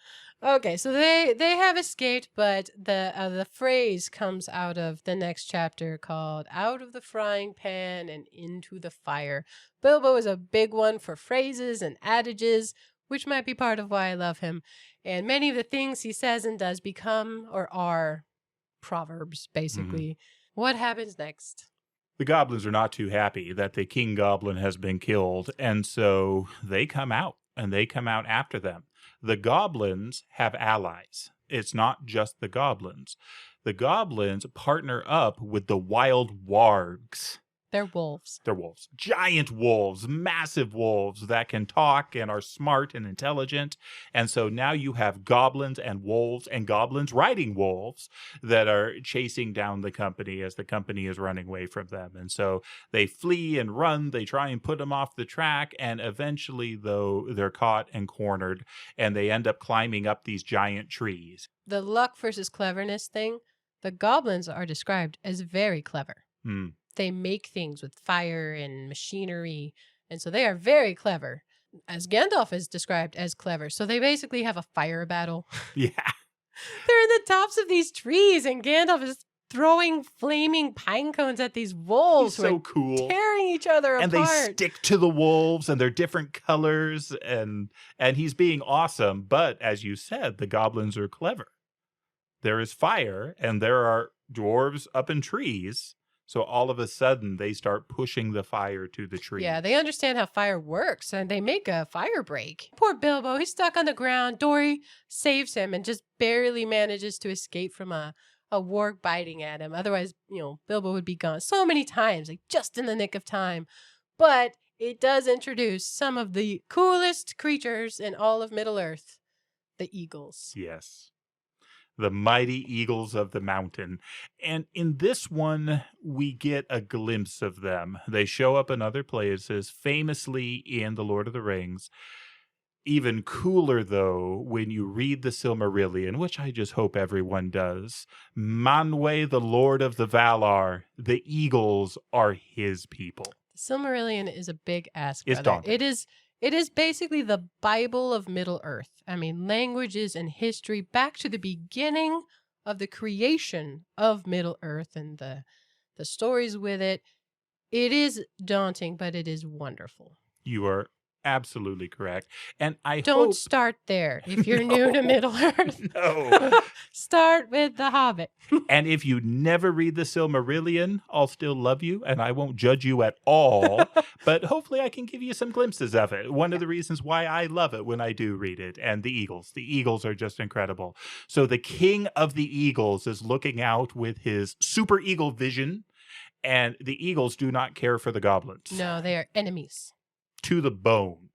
Okay, so they have escaped, but the phrase comes out of the next chapter called "Out of the frying pan and into the fire." Bilbo is a big one for phrases and adages, which might be part of why I love him. And many of the things he says and does become or are proverbs, basically. Mm-hmm. What happens next? The goblins are not too happy that the king goblin has been killed, and so they come out, and they come out after them. The goblins have allies. It's not just the goblins. The goblins partner up with the wild wargs. They're wolves. They're wolves. Giant wolves, massive wolves that can talk and are smart and intelligent. And so now you have goblins and wolves and goblins riding wolves that are chasing down the company as the company is running away from them. And so they flee and run. They try and put them off the track. And eventually, though, they're caught and cornered and they end up climbing up these giant trees. The luck versus cleverness thing, the goblins are described as very clever. They make things with fire and machinery, and so they are very clever, as Gandalf is described as clever. So they basically have a fire battle. Yeah. They're in the tops of these trees, and Gandalf is throwing flaming pine cones at these wolves. He's so cool. Tearing each other and apart. And they stick to the wolves, and they're different colors, and he's being awesome. But as you said, the goblins are clever. There is fire, and there are dwarves up in trees. So all of a sudden, they start pushing the fire to the tree. Yeah, they understand how fire works, and they make a fire break. Poor Bilbo, he's stuck on the ground. Dory saves him and just barely manages to escape from a warg biting at him. Otherwise, Bilbo would be gone so many times, like just in the nick of time. But it does introduce some of the coolest creatures in all of Middle-earth, the eagles. Yes. The mighty eagles of the mountain. And in this one, we get a glimpse of them. They show up in other places, famously in The Lord of the Rings. Even cooler, though, when you read the Silmarillion, which I just hope everyone does. Manwë, the Lord of the Valar, the eagles are his people. The Silmarillion is a big ask, It's brother. daunting. It is basically the Bible of Middle-earth. I mean, languages and history back to the beginning of the creation of Middle-earth and the stories with it. It is daunting, but it is wonderful. You are absolutely correct. And I Don't start there if you're new to Middle-earth. No. Start with The Hobbit. And if you never read the Silmarillion, I'll still love you and I won't judge you at all. But hopefully I can give you some glimpses of it. One of the reasons why I love it when I do read it. And the eagles. The eagles are just incredible. So the king of the eagles is looking out with his super eagle vision. And the eagles do not care for the goblins. No, they are enemies. To the bone.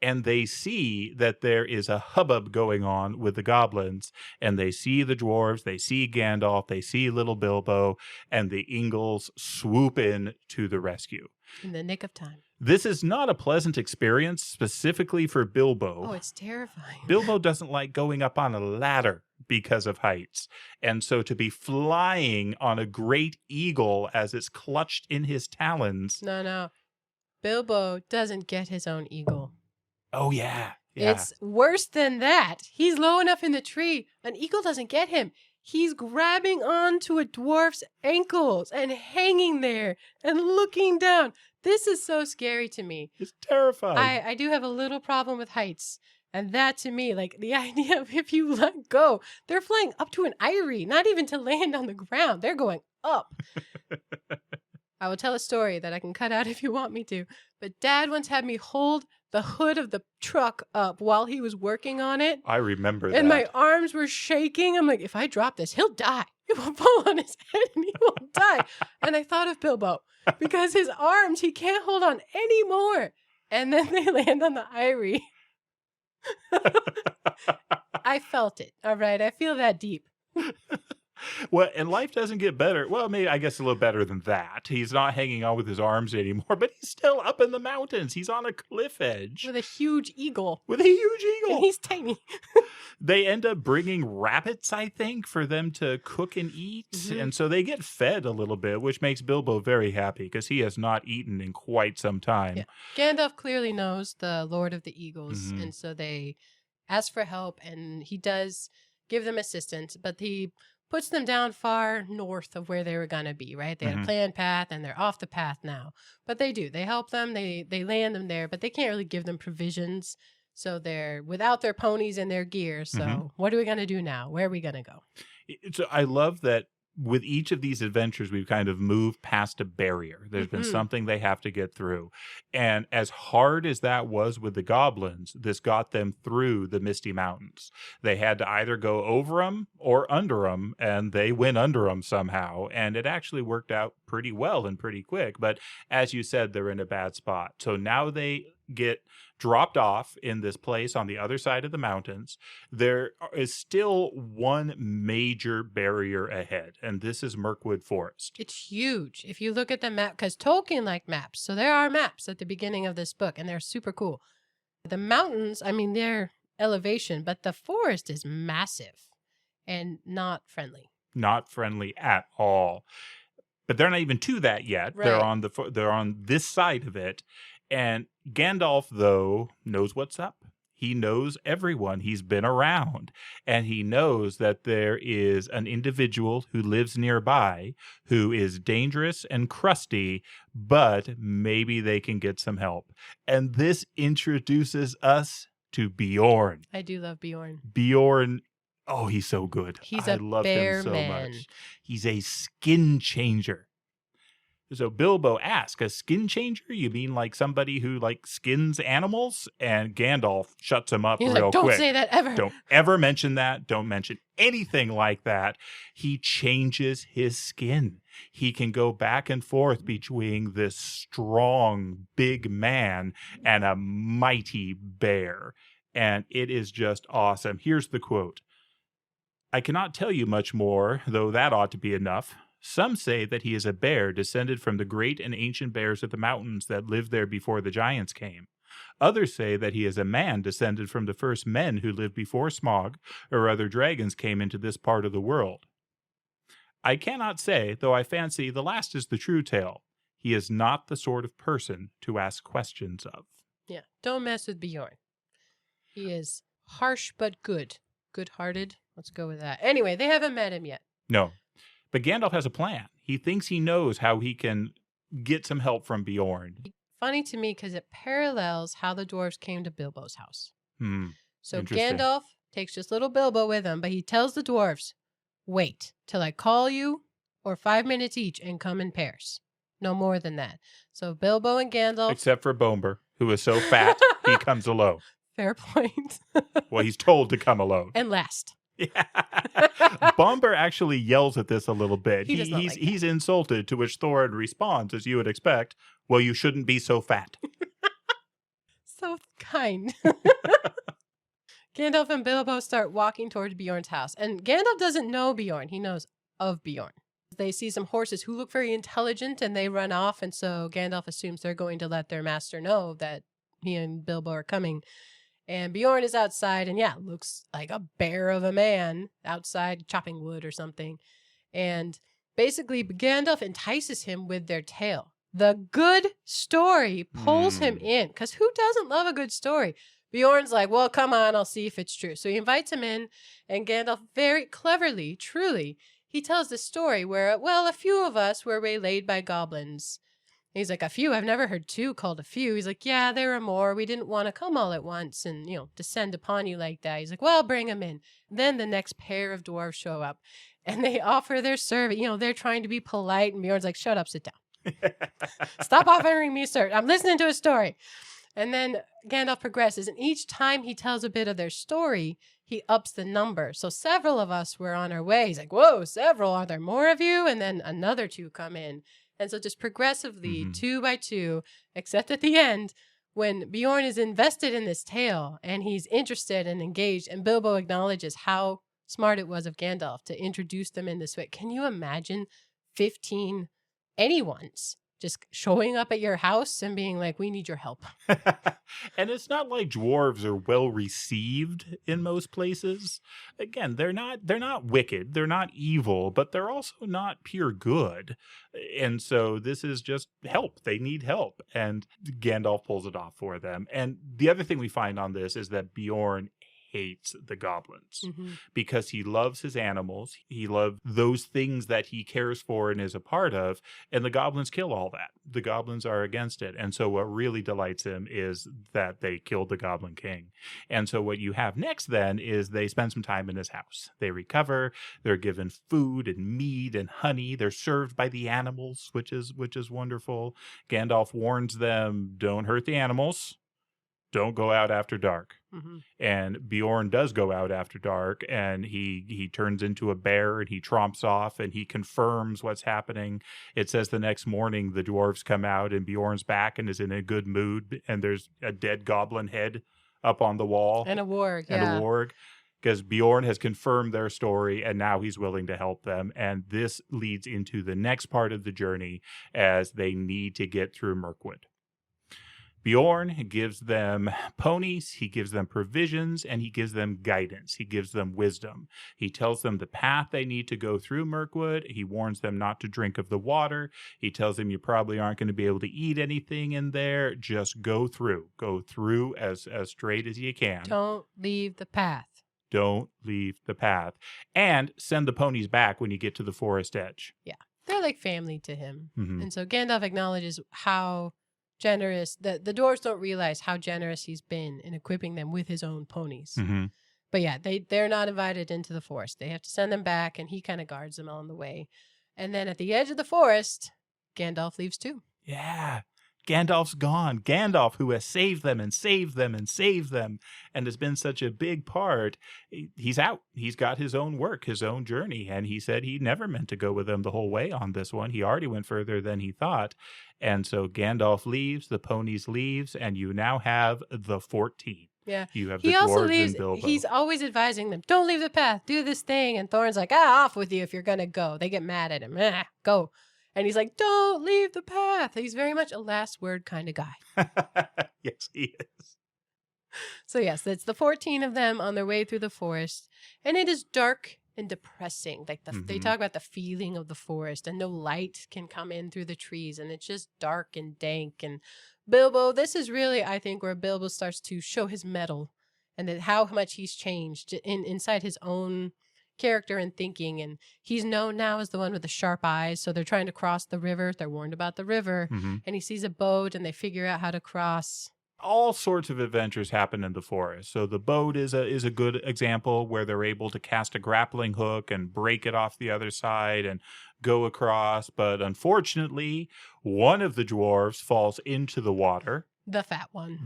And they see that there is a hubbub going on with the goblins, and they see the dwarves, they see Gandalf, they see little Bilbo, and the eagles swoop in to the rescue. In the nick of time. This is not a pleasant experience specifically for Bilbo. Oh, it's terrifying. Bilbo doesn't like going up on a ladder because of heights. And so to be flying on a great eagle as it's clutched in his talons. No. Bilbo doesn't get his own eagle. Oh, yeah. It's worse than that. He's low enough in the tree. An eagle doesn't get him. He's grabbing onto a dwarf's ankles and hanging there and looking down. This is so scary to me. It's terrifying. I do have a little problem with heights. And that to me, like the idea of if you let go, they're flying up to an eyrie, not even to land on the ground. They're going up. I will tell a story that I can cut out if you want me to. But Dad once had me hold the hood of the truck up while he was working on it. I remember that. And my arms were shaking. I'm like, if I drop this, he'll die. It will fall on his head and he will die. And I thought of Bilbo because his arms, he can't hold on anymore. And then they land on the eyrie. I felt it. All right. I feel that deep. Well, and life doesn't get better. Well, maybe I guess a little better than that. He's not hanging on with his arms anymore, but he's still up in the mountains. He's on a cliff edge. With a huge eagle. With a huge eagle. And he's tiny. They end up bringing rabbits, I think, for them to cook and eat. Mm-hmm. And so they get fed a little bit, which makes Bilbo very happy because he has not eaten in quite some time. Yeah. Gandalf clearly knows the Lord of the Eagles. Mm-hmm. And so they ask for help and he does give them assistance, but he puts them down far north of where they were going to be, right? They had a planned path and they're off the path now. But they do. They help them. They land them there, but they can't really give them provisions. So they're without their ponies and their gear. So what are we going to do now? Where are we going to go? So I love that with each of these adventures, we've kind of moved past a barrier. There's been something they have to get through. And as hard as that was with the goblins, this got them through the Misty Mountains. They had to either go over them or under them, and they went under them somehow. And it actually worked out pretty well and pretty quick. But as you said, they're in a bad spot. So now they get dropped off in this place on the other side of the mountains. There is still one major barrier ahead, and this is Mirkwood Forest. It's huge. If you look at the map, because Tolkien liked maps, so there are maps at the beginning of this book, and they're super cool. The mountains, I mean, they're elevation, but the forest is massive and not friendly. Not friendly at all. But they're not even to that yet. Right. They're on this side of it. And Gandalf, though, knows what's up. He knows everyone. He's been around. And he knows that there is an individual who lives nearby who is dangerous and crusty, but maybe they can get some help. And this introduces us to Bjorn. I do love Bjorn. Bjorn, oh, he's so good. I love bear him so man. much. He's a skin changer. So Bilbo asks, a skin changer? You mean like somebody who like skins animals? And Gandalf shuts him up He's real like, don't quick. say that ever. Don't ever mention that. Don't mention anything like that. He changes his skin. He can go back and forth between this strong, big man and a mighty bear. And it is just awesome. Here's the quote. I cannot tell you much more, though that ought to be enough. Some say that he is a bear descended from the great and ancient bears of the mountains that lived there before the giants came. Others say that he is a man descended from the first men who lived before Smaug or other dragons came into this part of the world. I cannot say, though I fancy the last is the true tale. He is not the sort of person to ask questions of. Yeah, don't mess with Bjorn. He is harsh but good. Good-hearted. Let's go with that. Anyway, they haven't met him yet. No. But Gandalf has a plan. He thinks he knows how he can get some help from Bjorn. Funny to me because it parallels how the dwarves came to Bilbo's house. So Interesting. Gandalf takes just little Bilbo with him, but he tells the dwarves, wait till I call you or 5 minutes each and come in pairs. No more than that. So Bilbo and Gandalf. Except for Bomber, who is so fat, he comes alone. Fair point. Well, he's told to come alone. And last. Yeah. Bomber actually yells at this a little bit. He does not like that. He's insulted, to which Thorin responds, as you would expect, well, you shouldn't be so fat. So kind. Gandalf and Bilbo start walking towards Bjorn's house. And Gandalf doesn't know Bjorn. He knows of Bjorn. They see some horses who look very intelligent and they run off. And so Gandalf assumes they're going to let their master know that he and Bilbo are coming. And Bjorn is outside and looks like a bear of a man outside chopping wood or something. And basically Gandalf entices him with their tale. The good story pulls him in because who doesn't love a good story? Bjorn's like, well, come on, I'll see if it's true. So he invites him in and Gandalf very cleverly, truly, he tells the story where, well, a few of us were waylaid by goblins. He's like, a few? I've never heard two called a few. He's like, yeah, there are more. We didn't want to come all at once and, descend upon you like that. He's like, well, bring them in. Then the next pair of dwarves show up and they offer their service. They're trying to be polite. And Bjorn's like, shut up, sit down. Stop offering me, sir. I'm listening to a story. And then Gandalf progresses. And each time he tells a bit of their story, he ups the number. So several of us were on our way. He's like, whoa, several. Are there more of you? And then another two come in. And so just progressively, 2 by 2, except at the end, when Bjorn is invested in this tale and he's interested and engaged, and Bilbo acknowledges how smart it was of Gandalf to introduce them in this way. Can you imagine 15 anyone's just showing up at your house and being like, we need your help? And it's not like dwarves are well received in most places. Again, they're not wicked, they're not evil, but they're also not pure good. And so this is just help. They need help. And Gandalf pulls it off for them. And the other thing we find on this is that Bjorn hates the goblins Mm-hmm. because he loves his animals. He loves those things that he cares for and is a part of. And the goblins kill all that. The goblins are against it. And so what really delights him is that they killed the Goblin King. And so what you have next then is they spend some time in his house. They recover. They're given food and meat and honey. They're served by the animals, which is wonderful. Gandalf warns them, don't hurt the animals. Don't go out after dark. Mm-hmm. And Bjorn does go out after dark, and he turns into a bear, and he tromps off, and he confirms what's happening. It says the next morning the dwarves come out, and Bjorn's back and is in a good mood, and there's a dead goblin head up on the wall. And a warg, and a warg. Because Bjorn has confirmed their story, and now he's willing to help them. And this leads into the next part of the journey as they need to get through Mirkwood. Bjorn gives them ponies, he gives them provisions, and he gives them guidance. He gives them wisdom. He tells them the path they need to go through Mirkwood. He warns them not to drink of the water. He tells them you probably aren't going to be able to eat anything in there. Just go through. Go through as straight as you can. Don't leave the path. Don't leave the path. And send the ponies back when you get to the forest edge. Yeah. They're like family to him. Mm-hmm. And so Gandalf acknowledges how generous, the dwarves don't realize how generous he's been in equipping them with his own ponies. Mm-hmm. But yeah, they're not invited into the forest. They have to send them back, and he kind of guards them on the way. And then at the edge of the forest, Gandalf leaves too. Yeah. Gandalf's gone. Gandalf, who has saved them and saved them and saved them and has been such a big part, he's out. He's got his own work, his own journey. And he said he never meant to go with them the whole way on this one. He already went further than he thought. And so Gandalf leaves, the ponies leaves, and you now have the 14. Yeah. You have the He also dwarves leaves, and Bilbo. he's always advising them, don't leave the path, do this thing. And Thorin's like, off with you if you're going to go. They get mad at him. Go. And he's like, don't leave the path. He's very much a last word kind of guy. Yes, he is. So yes, it's the 14 of them on their way through the forest. And it is dark and depressing. Like they talk about the feeling of the forest, and no light can come in through the trees. And it's just dark and dank. And Bilbo, this is really, I think, where Bilbo starts to show his mettle and that how much he's changed inside his own character and thinking. And he's known now as the one with the sharp eyes. So they're trying to cross the river. They're warned about the river. Mm-hmm. And he sees a boat and they figure out how to cross. All sorts of adventures happen in the forest. So the boat is a good example where they're able to cast a grappling hook and break it off the other side and go across. But unfortunately, one of the dwarves falls into the water. The fat one.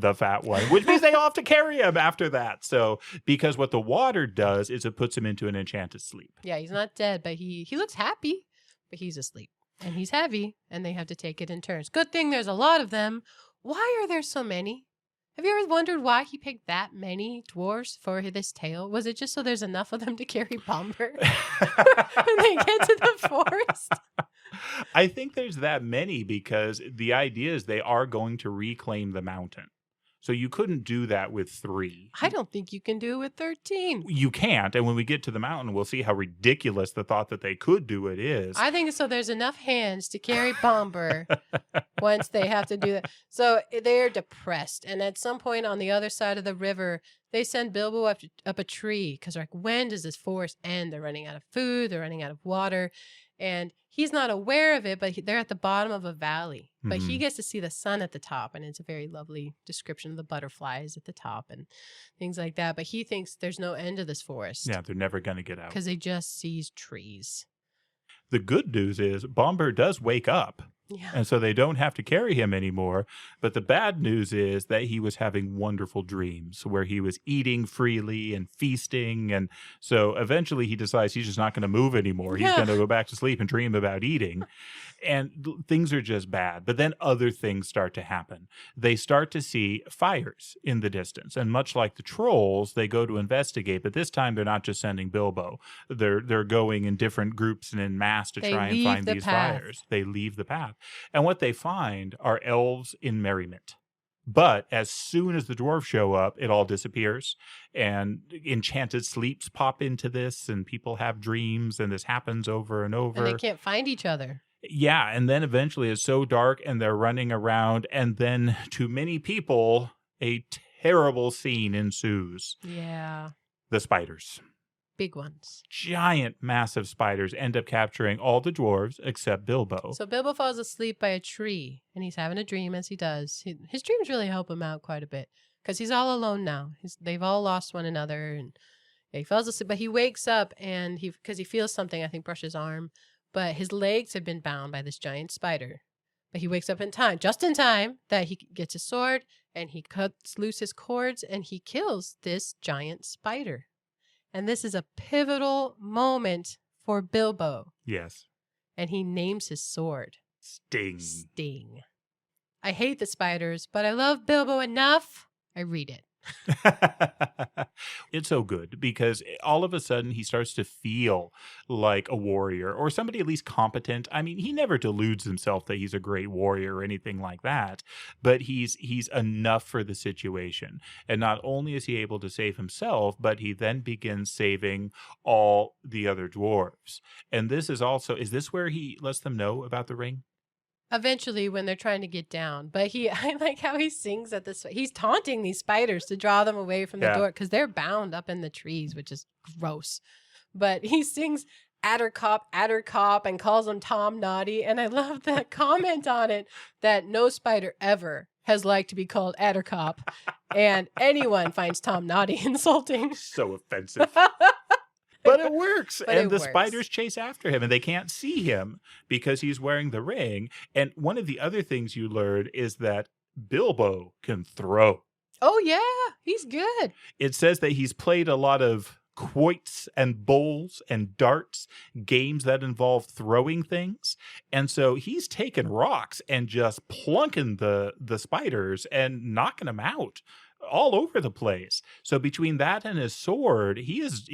Which means they all have to carry him after that. So, because what the water does is it puts him into an enchanted sleep. Yeah, he's not dead, but he looks happy, but he's asleep. And he's heavy, and they have to take it in turns. Good thing there's a lot of them. Why are there so many? Have you ever wondered why he picked that many dwarves for this tale? Was it just so there's enough of them to carry Bomber when they get to the forest? I think there's that many because the idea is they are going to reclaim the mountain. So you couldn't do that with 3. I don't think you can do it with 13. You can't. And when we get to the mountain, we'll see how ridiculous the thought that they could do it is. I think so. There's enough hands to carry Bomber once they have to do that. So they're depressed. And at some point on the other side of the river, they send Bilbo up a tree because they're like, when does this forest end? They're running out of food. They're running out of water. And he's not aware of it, but they're at the bottom of a valley. But he gets to see the sun at the top, and it's a very lovely description of the butterflies at the top and things like that. But he thinks there's no end to this forest. Yeah, they're never going to get out. Because he just sees trees. The good news is Bomber does wake up. Yeah. And so they don't have to carry him anymore. But the bad news is that he was having wonderful dreams where he was eating freely and feasting. And so eventually he decides he's just not going to move anymore. He's going to go back to sleep and dream about eating. And things are just bad. But then other things start to happen. They start to see fires in the distance. And much like the trolls, they go to investigate. But this time they're not just sending Bilbo. They're going in different groups and in mass to try and find these fires. They leave the path. And what they find are elves in merriment. But as soon as the dwarves show up, it all disappears. And enchanted sleeps pop into this, and people have dreams, and this happens over and over. And they can't find each other. Yeah, and then eventually it's so dark, and they're running around, and then to many people, a terrible scene ensues. Yeah. The spiders. Big ones. Giant, massive spiders end up capturing all the dwarves except Bilbo. So Bilbo falls asleep by a tree, and he's having a dream as he does. His dreams really help him out quite a bit because he's all alone now. They've all lost one another, and he falls asleep. But he wakes up, and because he feels something, I think, brush his arm. But his legs have been bound by this giant spider. But he wakes up in time, just in time, that he gets his sword, and he cuts loose his cords, and he kills this giant spider. And this is a pivotal moment for Bilbo. Yes. And he names his sword Sting. I hate the spiders, but I love Bilbo enough. I read it. It's so good because all of a sudden he starts to feel like a warrior or somebody at least competent. I mean, he never deludes himself that he's a great warrior or anything like that, but he's enough for the situation. And not only is he able to save himself, but he then begins saving all the other dwarves. And this is this where he lets them know about the ring? Eventually, when they're trying to get down. But I like how he sings at this. He's taunting these spiders to draw them away from the door because they're bound up in the trees, which is gross. But he sings Addercop, and calls him Tom Naughty. And I love that comment on it that no spider ever has liked to be called Addercop. And anyone finds Tom Naughty insulting. So offensive. But it works. And the spiders chase after him and they can't see him because he's wearing the ring. And one of the other things you learn is that Bilbo can throw. Oh, yeah. He's good. It says that he's played a lot of quoits and bowls and darts, games that involve throwing things. And so he's taking rocks and just plunking the spiders and knocking them out all over the place. So between that and his sword, he's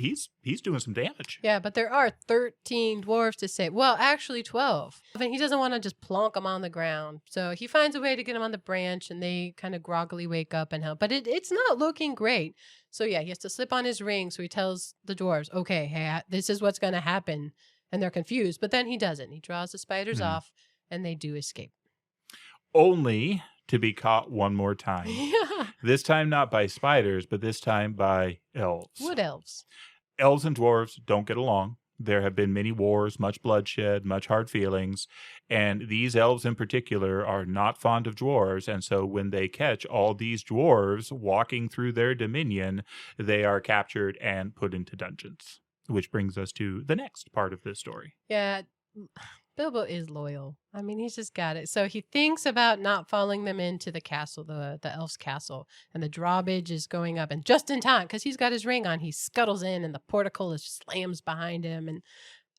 doing some damage. Yeah, but there are 13 dwarves to save. Well, actually 12. I mean, he doesn't want to just plonk them on the ground. So he finds a way to get them on the branch and they kind of groggily wake up and help. But it's not looking great. So yeah, he has to slip on his ring. So he tells the dwarves, okay, hey, this is what's going to happen. And they're confused. But then he doesn't. He draws the spiders off and they do escape. Only to be caught one more time. Yeah. This time not by spiders, but this time by elves. Wood elves. Elves and dwarves don't get along. There have been many wars, much bloodshed, much hard feelings, and these elves in particular are not fond of dwarves, and so when they catch all these dwarves walking through their dominion, they are captured and put into dungeons, which brings us to the next part of this story. Yeah. Bilbo is loyal. I mean, he's just got it. So he thinks about not following them into the castle, the elf's castle, and the drawbridge is going up. And just in time, because he's got his ring on, he scuttles in, and the portcullis slams behind him.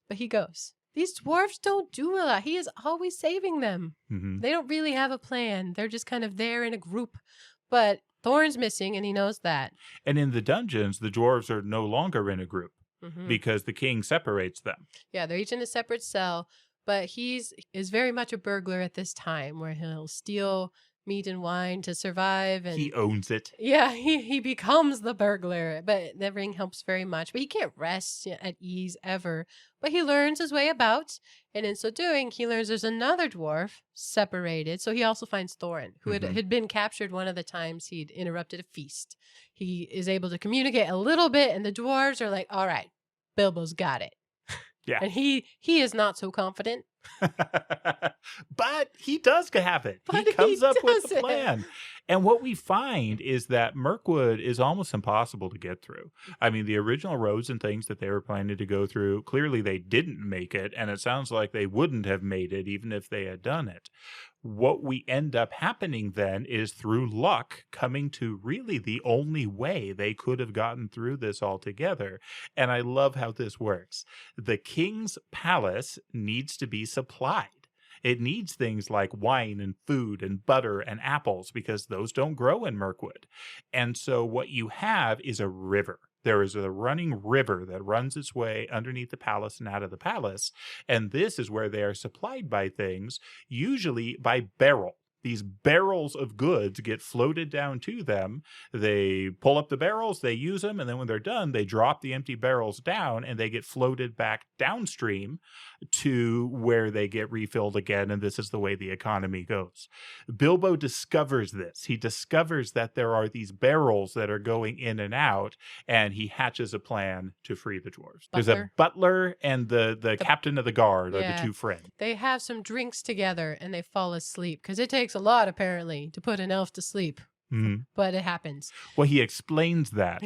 But he goes. These dwarves don't do a lot. He is always saving them. Mm-hmm. They don't really have a plan. They're just kind of there in a group. But Thorin's missing, and he knows that. And in the dungeons, the dwarves are no longer in a group because the king separates them. Yeah, they're each in a separate cell. But is very much a burglar at this time where he'll steal meat and wine to survive. And he owns it. Yeah, he becomes the burglar. But the ring helps very much. But he can't rest at ease ever. But he learns his way about. And in so doing, he learns there's another dwarf separated. So he also finds Thorin, who had been captured one of the times he'd interrupted a feast. He is able to communicate a little bit. And the dwarves are like, all right, Bilbo's got it. Yeah. And he is not so confident. But he does have it. He comes up with the plan. And what we find is that Mirkwood is almost impossible to get through. I mean, the original roads and things that they were planning to go through, clearly they didn't make it. And it sounds like they wouldn't have made it even if they had done it. What we end up happening then is through luck coming to really the only way they could have gotten through this altogether. And I love how this works. The king's palace needs to be supplied. It needs things like wine and food and butter and apples because those don't grow in Mirkwood. And so what you have is a river. There is a running river that runs its way underneath the palace and out of the palace. And this is where they are supplied by things, usually by barrel. these barrels of goods get floated down to them. They pull up the barrels, they use them, and then when they're done, they drop the empty barrels down and they get floated back downstream to where they get refilled again. And this is the way the economy goes. Bilbo discovers this. He discovers that there are these barrels that are going in and out, and he hatches a plan to free the dwarves. There's a butler and the captain of the guard are the two friends. They have some drinks together and they fall asleep because it takes a lot, apparently, to put an elf to sleep. But it happens. Well, he explains that.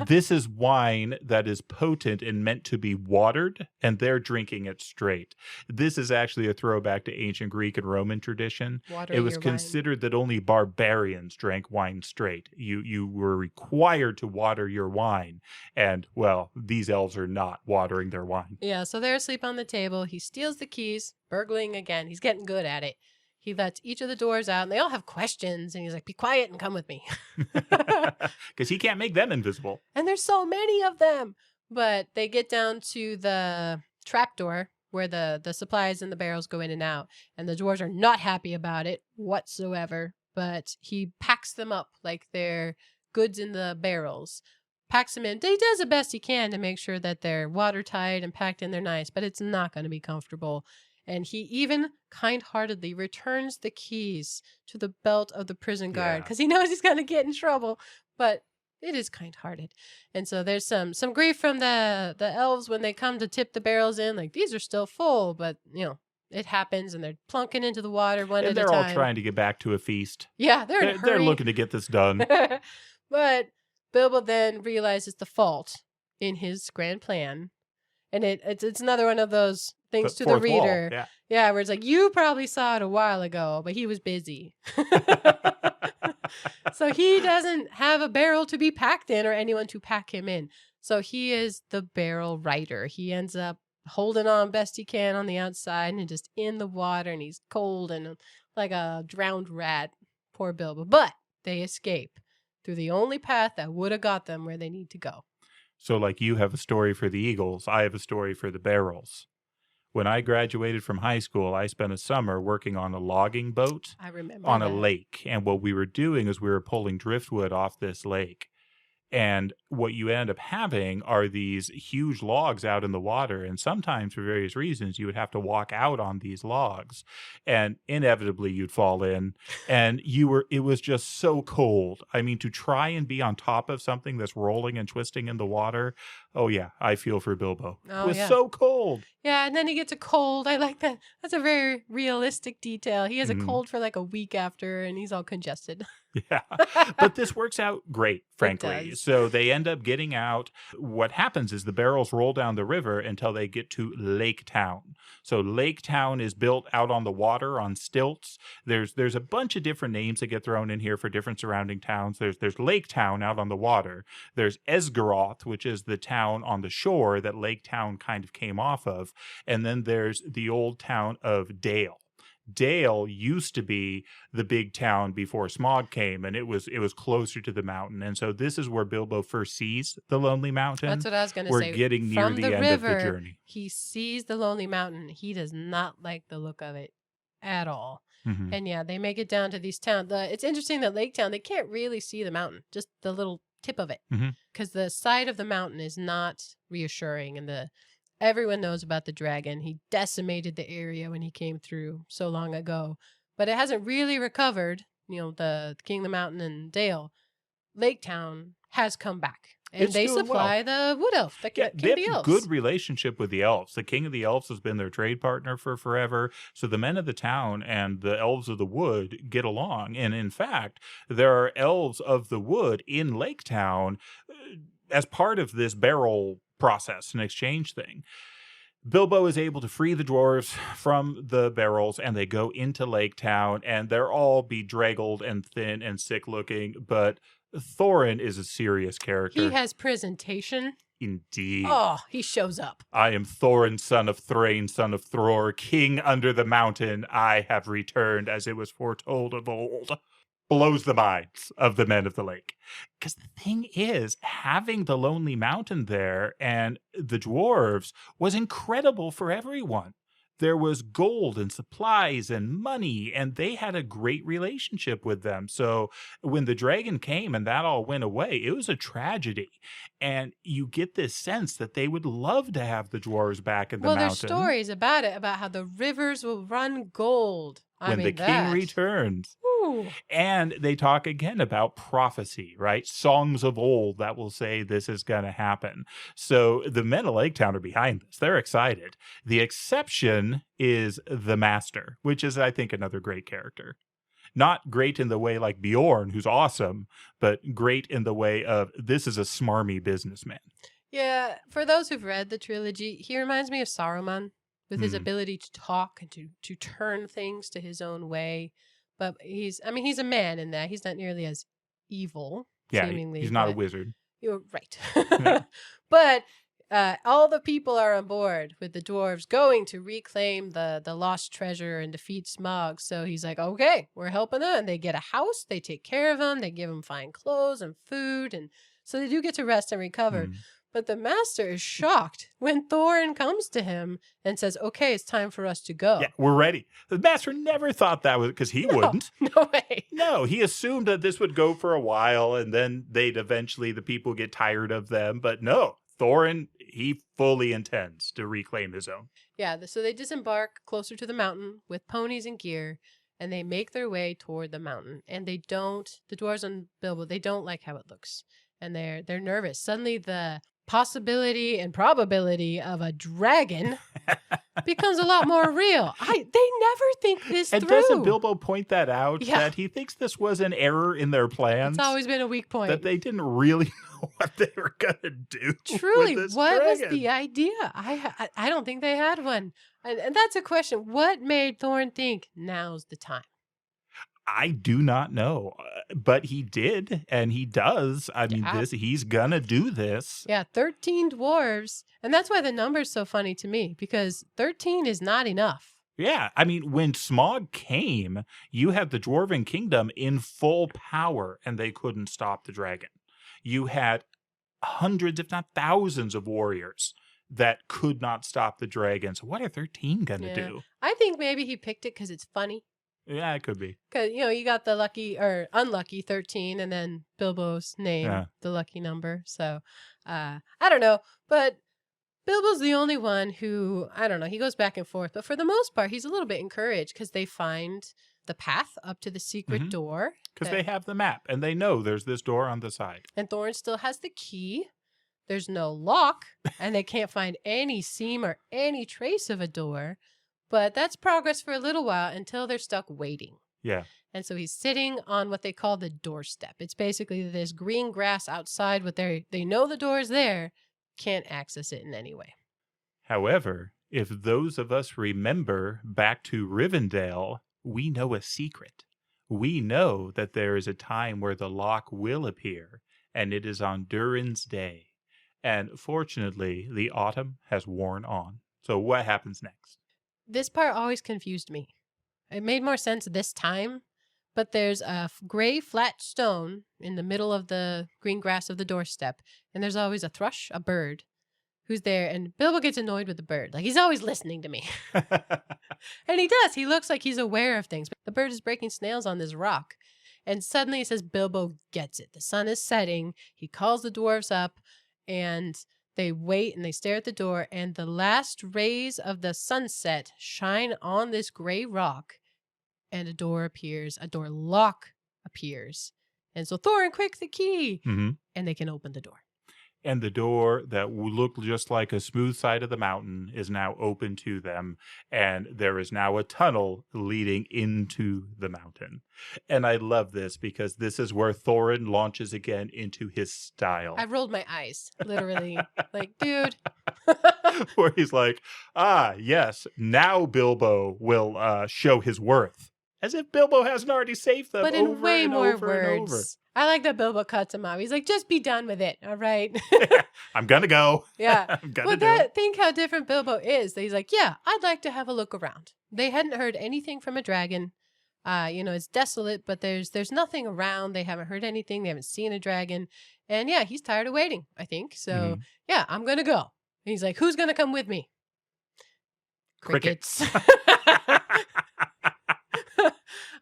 This is wine that is potent and meant to be watered, and they're drinking it straight. This is actually a throwback to ancient Greek and Roman tradition. It was considered that only barbarians drank wine straight. You were required to water your wine, and, well, these elves are not watering their wine. Yeah, so they're asleep on the table. He steals the keys, burgling again. He's getting good at it. He lets each of the doors out, and they all have questions, and he's like, be quiet and come with me. Because he can't make them invisible. And there's so many of them. But they get down to the trapdoor where the supplies and the barrels go in and out, and the dwarves are not happy about it whatsoever, but he packs them up like they're goods in the barrels. Packs them in. He does the best he can to make sure that they're watertight and packed in there nice, but it's not going to be comfortable. And he even kind-heartedly returns the keys to the belt of the prison guard because he knows he's going to get in trouble. But it is kind-hearted. And so there's some grief from the elves when they come to tip the barrels in. Like, these are still full, but, it happens, and they're plunking into the water one at a time. And they're all trying to get back to a feast. Yeah, they're looking to get this done. But Bilbo then realizes the fault in his grand plan. And it's another one of those things to the reader. Wall, yeah, where it's like, you probably saw it a while ago, but he was busy. So he doesn't have a barrel to be packed in or anyone to pack him in. So he is the barrel writer. He ends up holding on best he can on the outside and just in the water, and he's cold and like a drowned rat. Poor Bilbo. But they escape through the only path that would have got them where they need to go. So like you have a story for the eagles, I have a story for the barrels. When I graduated from high school, I spent a summer working on a logging boat on a lake. And what we were doing is we were pulling driftwood off this lake. And what you end up having are these huge logs out in the water. And sometimes, for various reasons, you would have to walk out on these logs. And inevitably, you'd fall in. And it was just so cold. I mean, to try and be on top of something that's rolling and twisting in the water. Oh, yeah, I feel for Bilbo. It was so cold. Yeah, and then he gets a cold. I like that. That's a very realistic detail. He has a cold for like a week after, and he's all congested. Yeah, but this works out great, frankly. So they end up getting out. What happens is the barrels roll down the river until they get to Lake Town. So Lake Town is built out on the water on stilts. There's a bunch of different names that get thrown in here for different surrounding towns. There's Lake Town out on the water. There's Esgaroth, which is the town on the shore that Lake Town kind of came off of. And then there's the old town of Dale. Dale used to be the big town before Smaug came, and it was closer to the mountain. And so this is where Bilbo first sees the Lonely Mountain. That's what I was going to say. We're getting near the end of the journey. He sees the Lonely Mountain. He does not like the look of it at all. Mm-hmm. And yeah, they make it down to these towns. It's interesting that Lake Town, they can't really see the mountain, just the little tip of it, because the side of the mountain is not reassuring, and everyone knows about the dragon. He decimated the area when he came through so long ago. But it hasn't really recovered. The King of the Mountain and Dale. Lake Town has come back. And they supply the wood elf, the king of the elves. They have a good relationship with the elves. The king of the elves has been their trade partner for forever. So the men of the town and the elves of the wood get along. And in fact, there are elves of the wood in Lake Town as part of this barrel process and exchange thing. Bilbo is able to free the dwarves from the barrels, and they go into Lake Town, and they're all bedraggled and thin and sick looking, but Thorin is a serious character. He has presentation. Indeed. Oh, he shows up. I am Thorin, son of Thrain, son of Thror, king under the mountain. I have returned as it was foretold of old. Blows the minds of the men of the lake. Because the thing is, having the Lonely Mountain there and the dwarves was incredible for everyone. there was gold and supplies and money, and they had a great relationship with them. So when the dragon came and that all went away, it was a tragedy. And you get this sense that they would love to have the dwarves back in the Well, there's mountain stories about it, about how the rivers will run gold. when the king returns. Ooh. And they talk again about prophecy, right? Songs of old that will say this is going to happen. So the men of Lake Town are behind this. They're excited. The exception is the master, which is, I think, another great character. Not great in the way like Bjorn, who's awesome, but great in the way of this is a smarmy businessman. Yeah, for those who've read the trilogy, he reminds me of Saruman with his ability to talk and to turn things to his own way. But he's a man in that. He's not nearly as evil, seemingly. He's not a wizard. You're right. But all the people are on board with the dwarves going to reclaim the lost treasure and defeat Smaug. So he's like, okay, we're helping them. And they get a house. They take care of them. They give them fine clothes and food. And so they do get to rest and recover. But the master is shocked when Thorin comes to him and says, okay, it's time for us to go. Yeah, we're ready. The master never thought that was because he wouldn't. No way. No, he assumed that this would go for a while and then the people get tired of them. But no, Thorin, he fully intends to reclaim his own. Yeah, so they disembark closer to the mountain with ponies and gear, and they make their way toward the mountain. And the dwarves and Bilbo, they don't like how it looks. And they're nervous. Suddenly the possibility and probability of a dragon becomes a lot more real. They never think this through. And doesn't Bilbo point that out? Yeah. That he thinks this was an error in their plans? It's always been a weak point. That they didn't really know what they were going to do. Truly, with this what dragon. was the idea? I don't think they had one. And that's a question. What made Thorin think now's the time? I do not know, but he did, and he does. I mean, he's gonna do this. Yeah, 13 dwarves, and that's why the number's so funny to me, because 13 is not enough. Yeah, I mean, when Smaug came, you had the Dwarven Kingdom in full power, and they couldn't stop the dragon. You had hundreds, if not thousands, of warriors that could not stop the dragon. So what are 13 gonna do? I think maybe he picked it because it's funny. Yeah, it could be. Because, you got the lucky or unlucky 13 and then Bilbo's name, the lucky number. So, I don't know. But Bilbo's the only one who, I don't know, he goes back and forth. But for the most part, he's a little bit encouraged because they find the path up to the secret door. Because they have the map and they know there's this door on the side. And Thorin still has the key. There's no lock and they can't find any seam or any trace of a door. But that's progress for a little while until they're stuck waiting. Yeah. And so he's sitting on what they call the doorstep. It's basically this green grass outside, but they know the door is there, can't access it in any way. However, if those of us remember back to Rivendell, we know a secret. We know that there is a time where the lock will appear, and it is on Durin's Day. And fortunately, the autumn has worn on. So what happens next? This part always confused me. It made more sense this time, but there's a gray flat stone in the middle of the green grass of the doorstep, and there's always a thrush, a bird, who's there, and Bilbo gets annoyed with the bird. Like, he's always listening to me. And he does. He looks like he's aware of things. But the bird is breaking snails on this rock, and suddenly it says Bilbo gets it. The sun is setting. He calls the dwarves up, and they wait and they stare at the door, and the last rays of the sunset shine on this gray rock, and a door appears. A door lock appears. And so Thorin, quick, the key. And they can open the door. And the door that looked just like a smooth side of the mountain is now open to them. And there is now a tunnel leading into the mountain. And I love this because this is where Thorin launches again into his style. I rolled my eyes, literally. Like, dude. Where he's like, yes, now Bilbo will show his worth. As if Bilbo hasn't already saved them. But in way more words. I like that Bilbo cuts him off. He's like, just be done with it. All right. I'm going to go. Yeah. I'm going to do it. Think how different Bilbo is. He's like, yeah, I'd like to have a look around. They hadn't heard anything from a dragon. It's desolate, but there's nothing around. They haven't heard anything. They haven't seen a dragon. And yeah, he's tired of waiting, I think. So yeah, I'm going to go. And he's like, who's going to come with me? Crickets.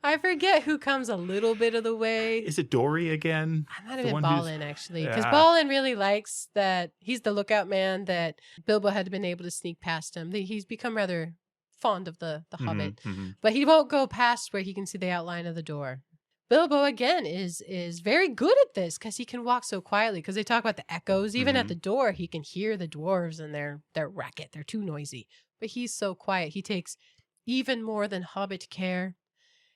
I forget who comes a little bit of the way. Is it Dory again? I might have been Balin, actually. Because Balin really likes that he's the lookout man, that Bilbo had been able to sneak past him. He's become rather fond of the Hobbit. But he won't go past where he can see the outline of the door. Bilbo, again, is very good at this because he can walk so quietly. Because they talk about the echoes. Even at the door, he can hear the dwarves and their racket. They're too noisy. But he's so quiet. He takes even more than Hobbit care.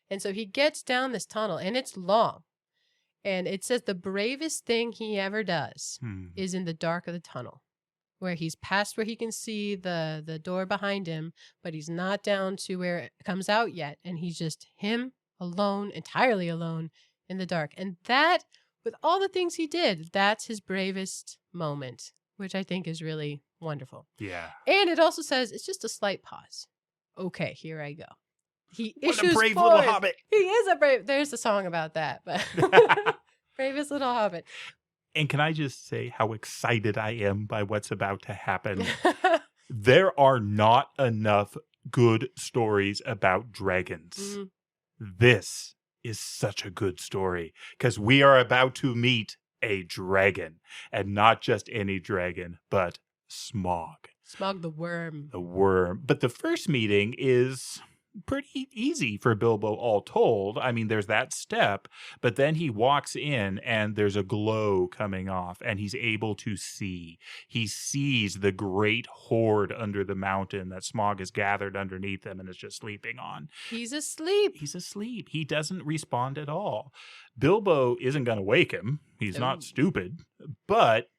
And so he gets down this tunnel, and it's long. And it says the bravest thing he ever does is in the dark of the tunnel, where he's past where he can see the door behind him, but he's not down to where it comes out yet. And he's just him alone, entirely alone in the dark. And that, with all the things he did, that's his bravest moment, which I think is really wonderful. Yeah. And it also says it's just a slight pause. Okay, here I go. What a brave little hobbit. He is a brave. There's a song about that, but bravest little hobbit. And can I just say how excited I am by what's about to happen? There are not enough good stories about dragons. This is such a good story because we are about to meet a dragon, and not just any dragon, but Smaug. Smaug the worm. The worm. But the first meeting is pretty easy for Bilbo, all told. I mean, there's that step, but then he walks in and there's a glow coming off and he's able to see. He sees the great hoard under the mountain that Smaug has gathered underneath him and is just sleeping on. He's asleep. He's asleep. He doesn't respond at all. Bilbo isn't going to wake him. He's not stupid, but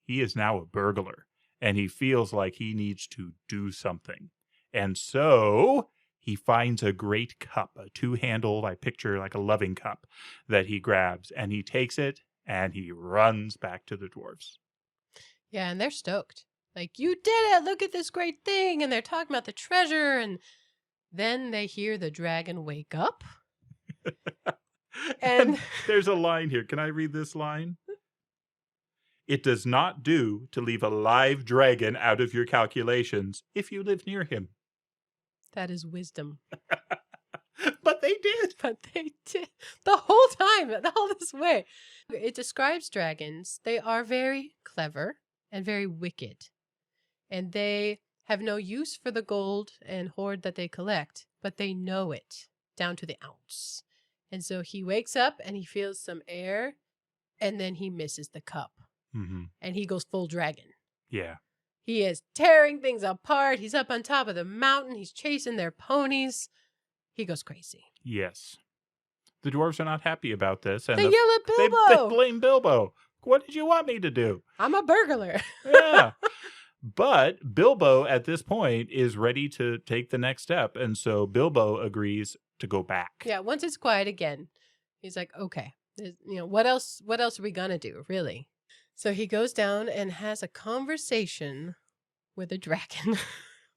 he is now a burglar and he feels like he needs to do something. And so he finds a great cup, a two-handled, I picture like a loving cup, that he grabs, and he takes it, and he runs back to the dwarves. Yeah, and they're stoked. Like, you did it! Look at this great thing! And they're talking about the treasure, and then they hear the dragon wake up. and there's a line here. Can I read this line? It does not do to leave a live dragon out of your calculations if you live near him. That is wisdom. But they did. But they did. The whole time, all this way. It describes dragons. They are very clever and very wicked. And they have no use for the gold and hoard that they collect, but they know it down to the ounce. And so he wakes up and he feels some air, and then he misses the cup. And he goes full dragon. Yeah. He is tearing things apart. He's up on top of the mountain. He's chasing their ponies. He goes crazy. Yes. The dwarves are not happy about this. And they yell at Bilbo. They blame Bilbo. What did you want me to do? I'm a burglar. Yeah. But Bilbo, at this point, is ready to take the next step. And so Bilbo agrees to go back. Yeah, once it's quiet again, he's like, okay, what else are we going to do, really? So he goes down and has a conversation with a dragon,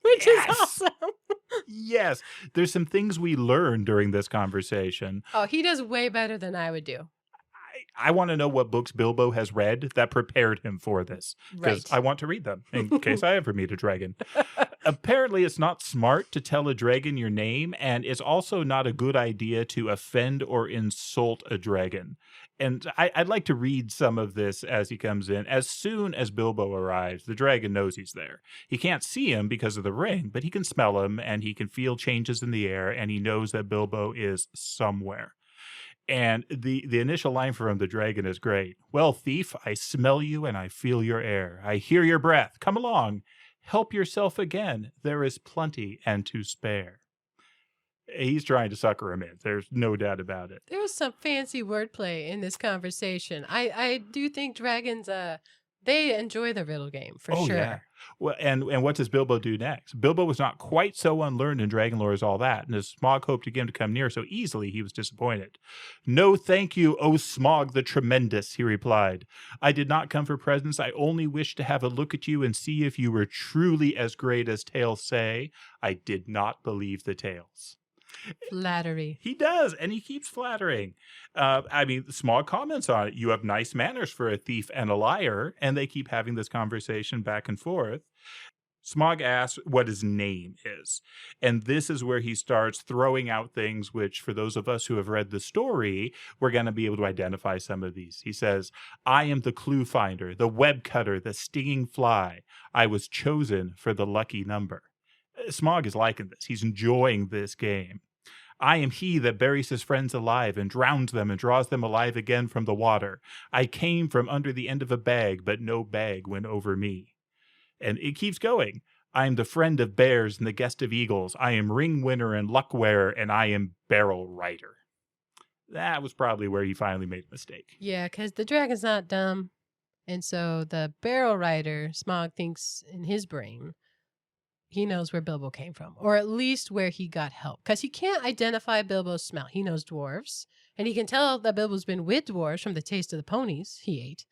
which is awesome. Yes. There's some things we learn during this conversation. Oh, he does way better than I would do. I want to know what books Bilbo has read that prepared him for this. Because I want to read them in case I ever meet a dragon. Apparently, it's not smart to tell a dragon your name, and it's also not a good idea to offend or insult a dragon. And I'd like to read some of this as he comes in. As soon as Bilbo arrives, the dragon knows he's there. He can't see him because of the ring, but he can smell him, and he can feel changes in the air, and he knows that Bilbo is somewhere. And the initial line from the dragon is great. Well, thief, I smell you and I feel your air. I hear your breath. Come along. Help yourself again. There is plenty and to spare. He's trying to sucker him in. There's no doubt about it. There was some fancy wordplay in this conversation. I do think dragons, they enjoy the riddle game, for sure. Yeah. Well, and what does Bilbo do next? Bilbo was not quite so unlearned in dragon lore as all that, and as Smaug hoped to get him to come near so easily, he was disappointed. No thank you, O Smaug the Tremendous, he replied. I did not come for presents. I only wished to have a look at you and see if you were truly as great as tales say. I did not believe the tales. Flattery. He does, and he keeps flattering. Smaug comments on it. You have nice manners for a thief and a liar, and they keep having this conversation back and forth. Smaug asks what his name is. And this is where he starts throwing out things which, for those of us who have read the story, we're going to be able to identify some of these. He says, I am the clue finder, the web cutter, the stinging fly. I was chosen for the lucky number. Smaug is liking this. He's enjoying this game. I am he that buries his friends alive and drowns them and draws them alive again from the water. I came from under the end of a bag, but no bag went over me. And it keeps going. I am the friend of bears and the guest of eagles. I am ring winner and luck wearer, and I am barrel rider. That was probably where he finally made a mistake. Yeah, because the dragon's not dumb. And so the barrel rider, Smaug thinks in his brain, he knows where Bilbo came from, or at least where he got help. Because he can't identify Bilbo's smell. He knows dwarves, and he can tell that Bilbo's been with dwarves from the taste of the ponies he ate.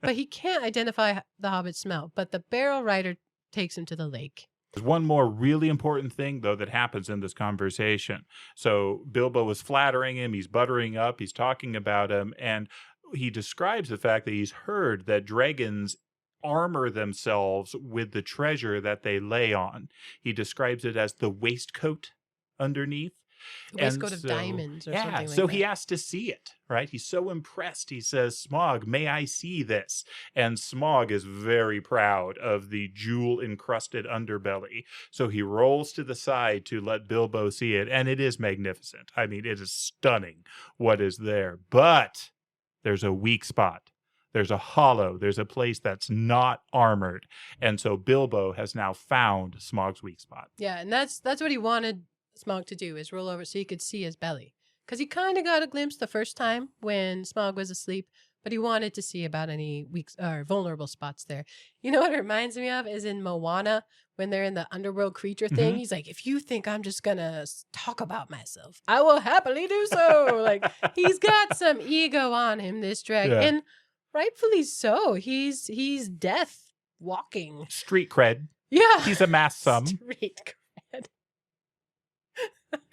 But he can't identify the Hobbit's smell. But the barrel rider takes him to the lake. There's one more really important thing, though, that happens in this conversation. So Bilbo is flattering him. He's buttering up. He's talking about him. And he describes the fact that he's heard that dragons armor themselves with the treasure that they lay on. He describes it as the waistcoat underneath. A waistcoat of diamonds or something like that. So he has to see it, right? He's so impressed. He says, Smaug, may I see this? And Smaug is very proud of the jewel-encrusted underbelly. So he rolls to the side to let Bilbo see it, and it is magnificent. I mean, it is stunning what is there. But there's a weak spot. There's a hollow. There's a place that's not armored. And so Bilbo has now found Smaug's weak spot. Yeah, and that's what he wanted Smaug to do, is roll over so he could see his belly. Because he kind of got a glimpse the first time when Smaug was asleep, but he wanted to see about any weak or vulnerable spots there. You know what it reminds me of is in Moana, when they're in the underworld creature thing. He's like, if you think I'm just going to talk about myself, I will happily do so. Like, he's got some ego on him, this dragon. Yeah. And rightfully so. He's death walking. Street cred. Yeah. He's amassed some. Street cred.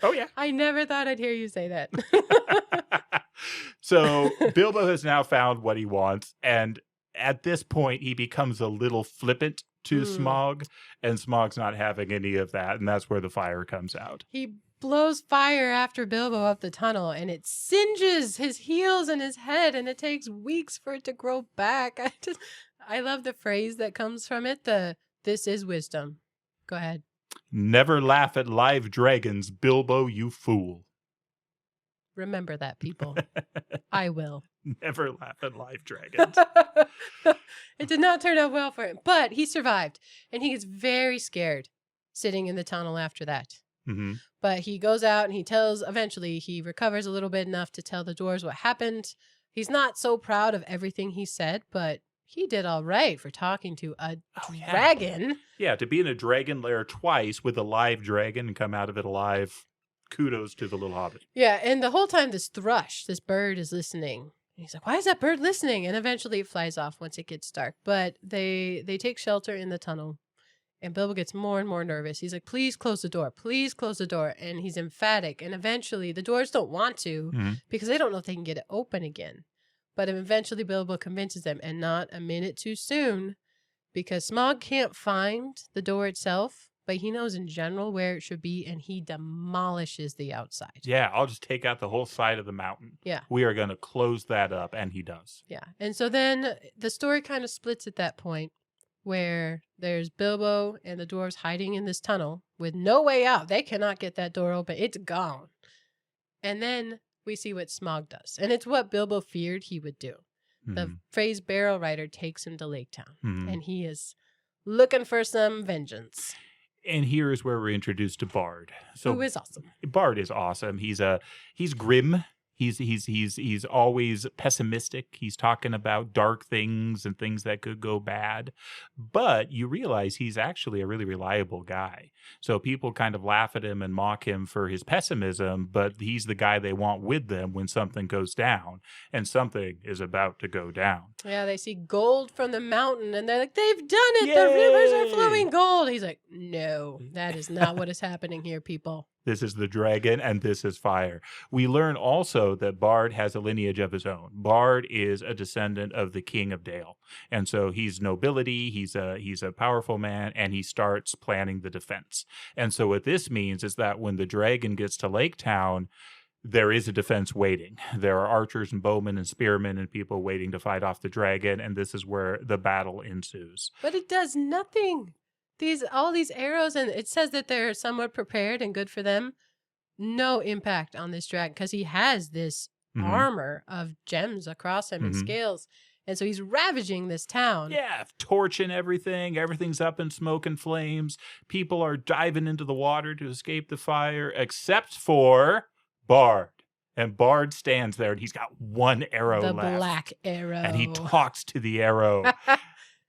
Oh, yeah. I never thought I'd hear you say that. So Bilbo has now found what he wants. And at this point, he becomes a little flippant to Smaug. And Smaug's not having any of that. And that's where the fire comes out. He blows fire after Bilbo up the tunnel, and it singes his heels and his head, and it takes weeks for it to grow back. I love the phrase that comes from it, this is wisdom. Go ahead. Never laugh at live dragons, Bilbo, you fool. Remember that, people. I will. Never laugh at live dragons. It did not turn out well for him, but he survived, and he gets very scared sitting in the tunnel after that. Mm-hmm. But he goes out and eventually he recovers a little bit enough to tell the dwarves what happened. He's not so proud of everything he said, but he did all right for talking to a dragon. Yeah, to be in a dragon lair twice with a live dragon and come out of it alive. Kudos to the little hobbit. Yeah, and the whole time this bird is listening. And he's like, why is that bird listening? And eventually it flies off once it gets dark. But they take shelter in the tunnel. And Bilbo gets more and more nervous. He's like, please close the door. Please close the door. And he's emphatic. And eventually the dwarves don't want to because they don't know if they can get it open again. But eventually Bilbo convinces them, and not a minute too soon, because Smaug can't find the door itself, but he knows in general where it should be, and he demolishes the outside. Yeah, I'll just take out the whole side of the mountain. Yeah. We are going to close that up, and he does. Yeah. And so then the story kind of splits at that point, where there's Bilbo and the dwarves hiding in this tunnel with no way out. They cannot get that door open. It's gone. And then we see what Smaug does. And it's what Bilbo feared he would do. The phrase barrel rider takes him to Lake Town. And he is looking for some vengeance. And here is where we're introduced to Bard. So who is awesome. Bard is awesome. He's grim. He's always pessimistic. He's talking about dark things and things that could go bad. But you realize he's actually a really reliable guy. So people kind of laugh at him and mock him for his pessimism, but he's the guy they want with them when something goes down, and something is about to go down. Yeah, they see gold from the mountain, and they're like, they've done it! Yay! The rivers are flowing gold! He's like, no, that is not what is happening here, people. This is the dragon, and this is fire. We learn also that Bard has a lineage of his own. Bard is a descendant of the King of Dale. And so he's nobility, he's a powerful man, and he starts planning the defense. And so what this means is that when the dragon gets to Lake Town, there is a defense waiting. There are archers and bowmen and spearmen and people waiting to fight off the dragon, and this is where the battle ensues. But it does nothing. All these arrows, and it says that they're somewhat prepared and good for them. No impact on this dragon because he has this armor of gems across him and scales. And so he's ravaging this town. Yeah, torching everything. Everything's up in smoke and flames. People are diving into the water to escape the fire, except for Bard. And Bard stands there, and he's got one arrow left. The black arrow. And he talks to the arrow.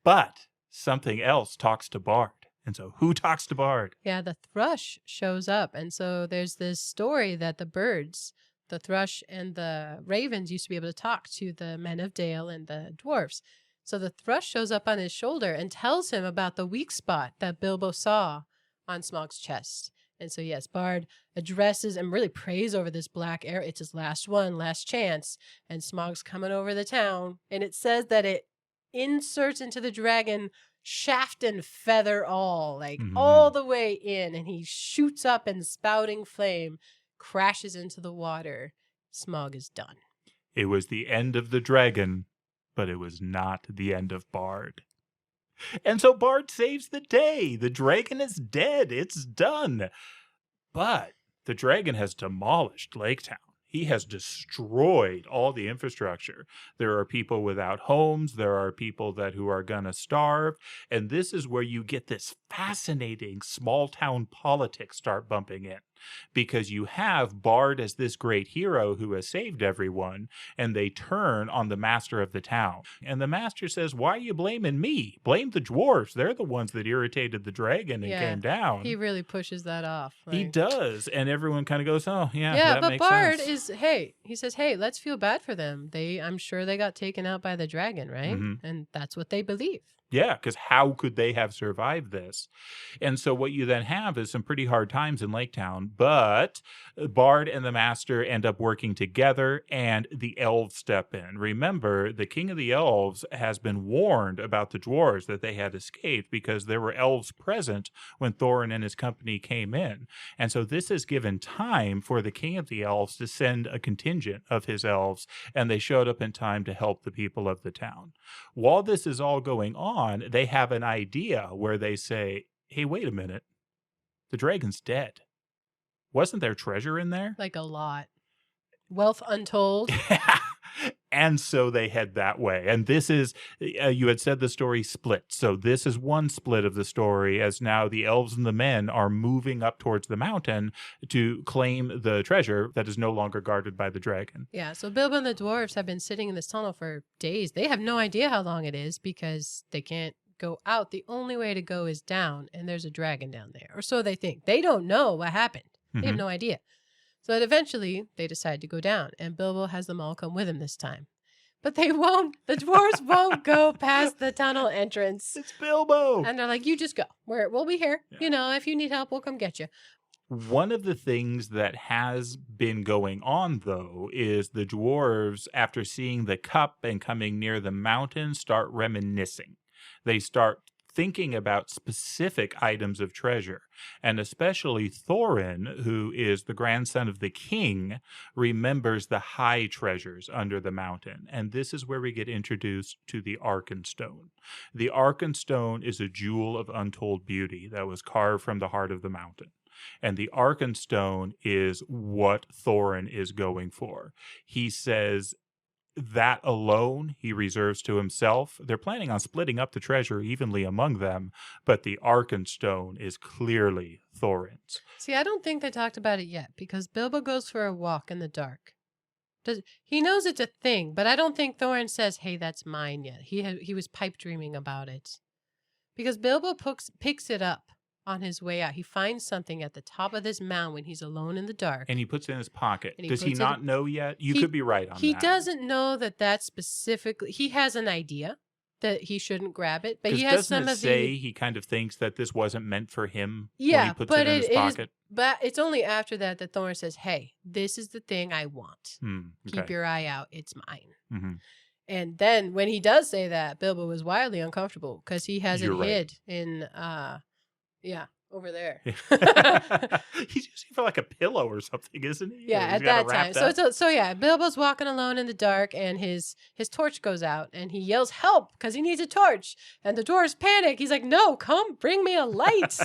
But something else talks to Bard. And so who talks to Bard? Yeah, the thrush shows up. And so there's this story that the birds, the thrush and the ravens, used to be able to talk to the men of Dale and the dwarves. So the thrush shows up on his shoulder and tells him about the weak spot that Bilbo saw on Smaug's chest. And so, yes, Bard addresses and really prays over this black arrow. It's his last one, last chance. And Smaug's coming over the town. And it says that it inserts into the dragon shaft and feather all, like all the way in. And he shoots up in spouting flame, crashes into the water. Smaug is done. It was the end of the dragon, but it was not the end of Bard. And so Bard saves the day. The dragon is dead. It's done. But the dragon has demolished Lake Town. He has destroyed all the infrastructure. There are people without homes. There are people who are going to starve. And this is where you get this fascinating small town politics start bumping in. Because you have Bard as this great hero who has saved everyone, and they turn on the master of the town. And the master says, why are you blaming me? Blame the dwarves. They're the ones that irritated the dragon and came down. He really pushes that off. Like, he does. And everyone kind of goes, oh, yeah, that but makes Bard sense. he says, hey, let's feel bad for them. I'm sure they got taken out by the dragon, right? And that's what they believe. Yeah, because how could they have survived this? And so what you then have is some pretty hard times in Lake Town, but Bard and the Master end up working together, and the elves step in. Remember, the king of the elves has been warned about the dwarves that they had escaped because there were elves present when Thorin and his company came in. And so this has given time for the king of the elves to send a contingent of his elves, and they showed up in time to help the people of the town. While this is all going on, they have an idea where they say, hey, wait a minute. The dragon's dead. Wasn't there treasure in there? Like a lot. Wealth untold. And so they head that way. And this is, you had said the story split. So this is one split of the story, as now the elves and the men are moving up towards the mountain to claim the treasure that is no longer guarded by the dragon. Yeah, so Bilbo and the dwarves have been sitting in this tunnel for days. They have no idea how long it is because they can't go out. The only way to go is down, and there's a dragon down there. Or so they think. They don't know what happened. They have no idea. So that eventually they decide to go down, and Bilbo has them all come with him this time. But they won't. The dwarves won't go past the tunnel entrance. It's Bilbo. And they're like, you just go. We'll be here. Yeah. You know, if you need help, we'll come get you. One of the things that has been going on, though, is the dwarves, after seeing the cup and coming near the mountain, start reminiscing. They start thinking about specific items of treasure. And especially Thorin, who is the grandson of the king, remembers the high treasures under the mountain. And this is where we get introduced to the Arkenstone. The Arkenstone is a jewel of untold beauty that was carved from the heart of the mountain. And the Arkenstone is what Thorin is going for. He says that alone he reserves to himself. They're planning on splitting up the treasure evenly among them, but the Arkenstone is clearly Thorin's. See, I don't think they talked about it yet, because Bilbo goes for a walk in the dark. He knows it's a thing, but I don't think Thorin says, hey, that's mine yet. He was pipe dreaming about it. Because Bilbo picks it up on his way out. He finds something at the top of this mound when he's alone in the dark. And he puts it in his pocket. Does he not know yet? You could be right on that. He doesn't know that specifically. He has an idea that he shouldn't grab it. But he Because has doesn't some it of say the he kind of thinks that this wasn't meant for him when yeah, he puts but it in his pocket? but it's only after that that Thorin says, "Hey, this is the thing I want. Keep Okay. your eye out. It's mine." Mm-hmm. And then when he does say that, Bilbo was wildly uncomfortable because he has You're it right. hid in, over there. He's using for like a pillow or something, isn't he? Yeah, He's at got it that time. wrapped up. So yeah, Bilbo's walking alone in the dark, and his torch goes out, and he yells help because he needs a torch. And the dwarves panic. He's like, "No, come, bring me a light."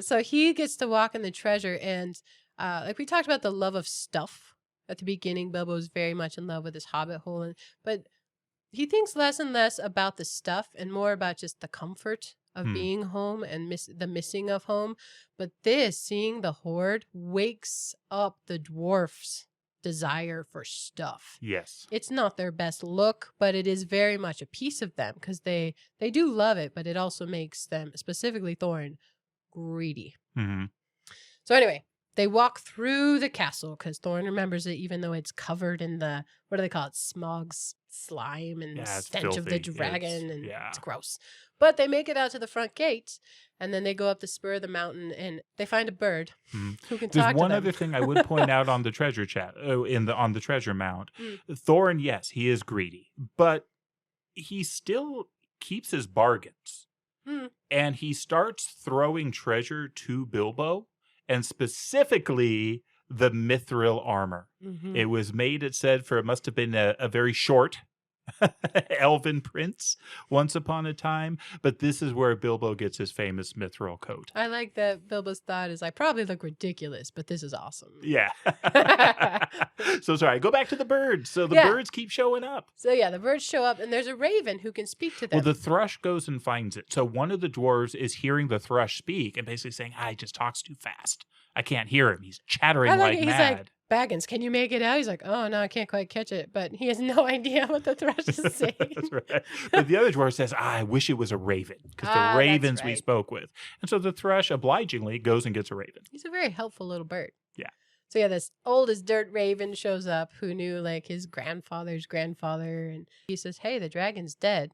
So he gets to walk in the treasure, and like we talked about the love of stuff at the beginning. Bilbo is very much in love with his hobbit hole, but he thinks less and less about the stuff and more about just the comfort of being home and the missing of home. But seeing the horde wakes up the dwarfs' desire for stuff. Yes. It's not their best look, but it is very much a piece of them because they do love it, but it also makes them, specifically Thorin, greedy. Mm-hmm. So anyway, they walk through the castle because Thorin remembers it, even though it's covered in the, what do they call it? Smogs, slime, and stench of the dragon. It's gross. But they make it out to the front gate, and then they go up the spur of the mountain, and they find a bird who can talk to them. There's one other thing I would point out on the treasure on the treasure mount. Thorin, yes, he is greedy, but he still keeps his bargains. And he starts throwing treasure to Bilbo, and specifically the mithril armor. It was made, it said, it must have been a very short elven prince once upon a time, but this is where Bilbo gets his famous mithril coat. I like that Bilbo's thought is, I probably look ridiculous, but this is awesome. Yeah. So sorry, go back to the birds. So the birds keep showing up. So yeah, the birds show up, and there's a raven who can speak to them. Well, the thrush goes and finds it. So one of the dwarves is hearing the thrush speak and basically saying, he just talks too fast. I can't hear him. He's chattering like mad. He's like, Baggins, can you make it out? He's like, oh, no, I can't quite catch it. But he has no idea what the thrush is saying. That's right. But the other dwarf says, I wish it was a raven, because the ravens we spoke with. And so the thrush obligingly goes and gets a raven. He's a very helpful little bird. Yeah. So yeah, this old as dirt raven shows up who knew like his grandfather's grandfather. And he says, hey, the dragon's dead.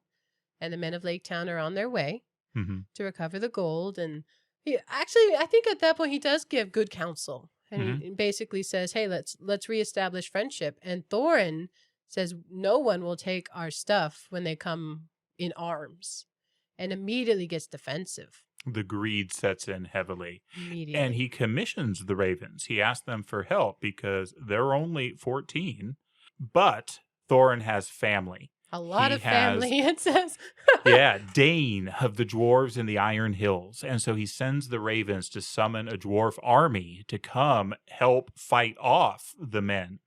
And the men of Lake Town are on their way to recover the gold. And I think at that point he does give good counsel. And he basically says, hey, let's reestablish friendship. And Thorin says, no one will take our stuff when they come in arms. And immediately gets defensive. The greed sets in heavily. Immediately. And he commissions the ravens. He asks them for help because they're only 14. But Thorin has family. A lot of family, it says. Yeah, Dane of the dwarves in the Iron Hills. And so he sends the ravens to summon a dwarf army to come help fight off the men.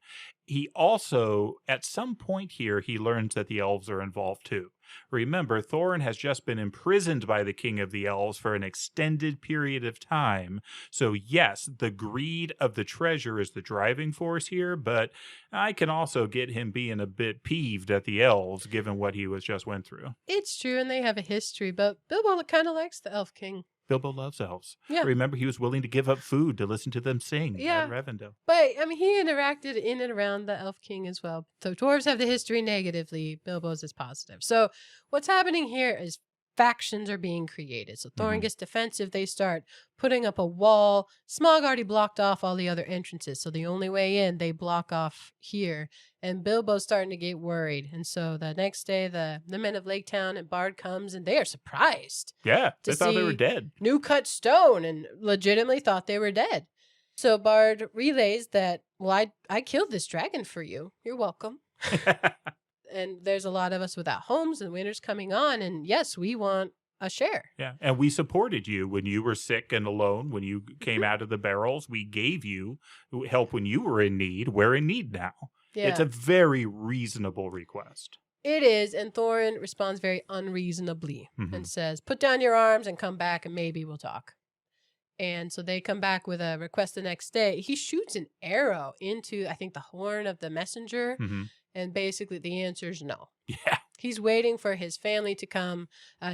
He also, at some point here, he learns that the elves are involved too. Remember, Thorin has just been imprisoned by the king of the elves for an extended period of time. So yes, the greed of the treasure is the driving force here, but I can also get him being a bit peeved at the elves, given what he just went through. It's true, and they have a history, but Bilbo kind of likes the elf king. Bilbo loves elves. Yeah. Remember, he was willing to give up food to listen to them sing at Rivendell. But, I mean, he interacted in and around the elf king as well. So dwarves have the history negatively. Bilbo's is positive. So what's happening here is factions are being created. So Thorin gets defensive. They start putting up a wall. Smaug already blocked off all the other entrances. So the only way in, they block off here. And Bilbo's starting to get worried. And so the next day, the men of Lake Town and Bard comes, and they are surprised. Yeah, they thought they were dead. New cut stone, and legitimately thought they were dead. So Bard relays that, well, I killed this dragon for you. You're welcome. And there's a lot of us without homes, and winter's coming on, and yes, we want a share. Yeah, and we supported you when you were sick and alone, when you came out of the barrels. We gave you help when you were in need. We're in need now. Yeah. It's a very reasonable request. It is, and Thorin responds very unreasonably and says, put down your arms and come back, and maybe we'll talk. And so they come back with a request the next day. He shoots an arrow into, I think, the horn of the messenger. And basically the answer is no. Yeah. He's waiting for his family to come,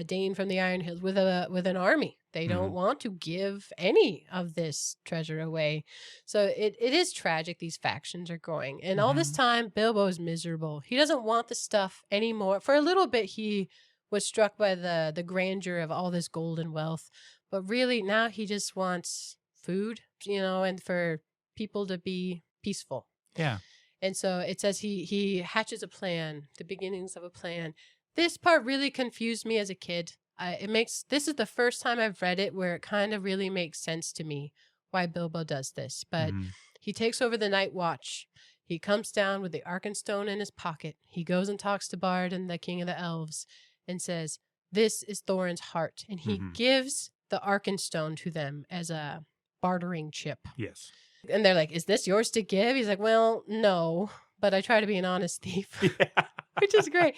Dane from the Iron Hills, with an army. They don't want to give any of this treasure away. So it is tragic. These factions are growing. And all this time, Bilbo is miserable. He doesn't want the stuff anymore. For a little bit, he was struck by the grandeur of all this gold and wealth. But really, now he just wants food, and for people to be peaceful. Yeah. And so it says he hatches a plan, the beginnings of a plan. This part really confused me as a kid. This is the first time I've read it where it kind of really makes sense to me why Bilbo does this. But he takes over the Night Watch. He comes down with the Arkenstone in his pocket. He goes and talks to Bard and the King of the Elves and says, "This is Thorin's heart." And he gives the Arkenstone to them as a bartering chip. Yes. And they're like, "Is this yours to give?" He's like, "Well, no, but I try to be an honest thief." Yeah. Which is great.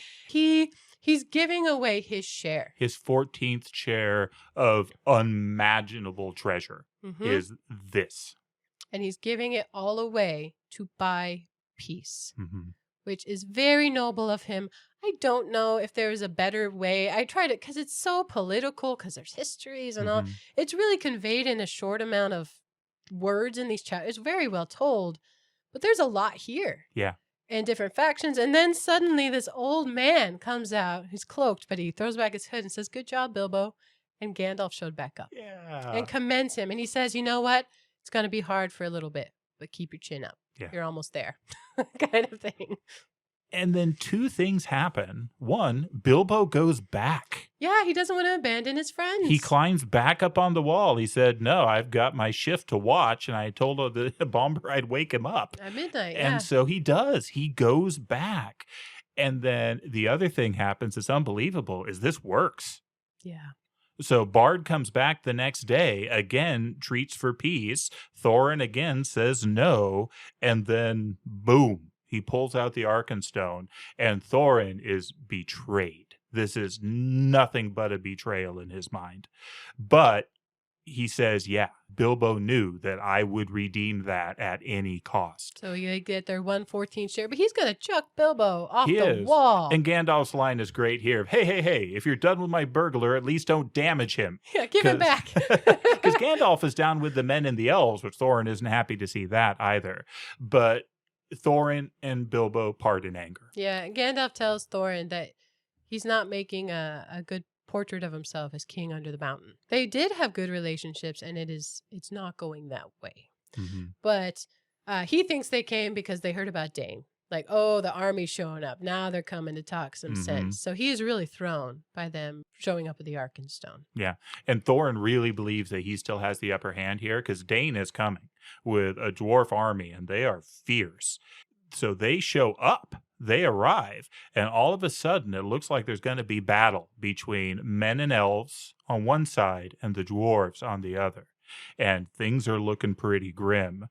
He's giving away his share. His 14th share of unimaginable treasure is this. And he's giving it all away to buy peace, which is very noble of him. I don't know if there's a better way. I tried it because it's so political, because there's histories and all. It's really conveyed in a short amount of words in these chapters. It's very well told, but there's a lot here. Yeah. And different factions. And then suddenly this old man comes out. He's cloaked, but he throws back his hood and says, "Good job, Bilbo." And Gandalf showed back up. Yeah. And commends him. And he says, "You know what? It's going to be hard for a little bit, but keep your chin up. Yeah. You're almost there." Kind of thing. And then two things happen. One, Bilbo goes back. Yeah, he doesn't want to abandon his friends. He climbs back up on the wall. He said, "No, I've got my shift to watch." And I told the bomber I'd wake him up. At midnight, And so he does. He goes back. And then the other thing happens that's unbelievable is this works. Yeah. So Bard comes back the next day, again, treats for peace. Thorin again says no. And then, boom, he pulls out the Arkenstone. And Thorin is betrayed. This is nothing but a betrayal in his mind. But he says, yeah, Bilbo knew that I would redeem that at any cost. So you get their 1/14 share, but he's going to chuck Bilbo off He the is. wall. And Gandalf's line is great here. Hey, if you're done with my burglar, at least don't damage him. Yeah, give him back. Because Gandalf is down with the men and the elves, which Thorin isn't happy to see that either. But Thorin and Bilbo part in anger. Yeah, Gandalf tells Thorin that he's not making a good portrait of himself as king under the mountain. They did have good relationships, and it's not going that way. But he thinks they came because they heard about Dane. Like, oh, the army's showing up. Now they're coming to talk some sense. So he is really thrown by them showing up with the Arkenstone. Yeah. And Thorin really believes that he still has the upper hand here because Dane is coming with a dwarf army, and they are fierce. So they show up. They arrive, and all of a sudden, it looks like there's going to be battle between men and elves on one side and the dwarves on the other. And things are looking pretty grim.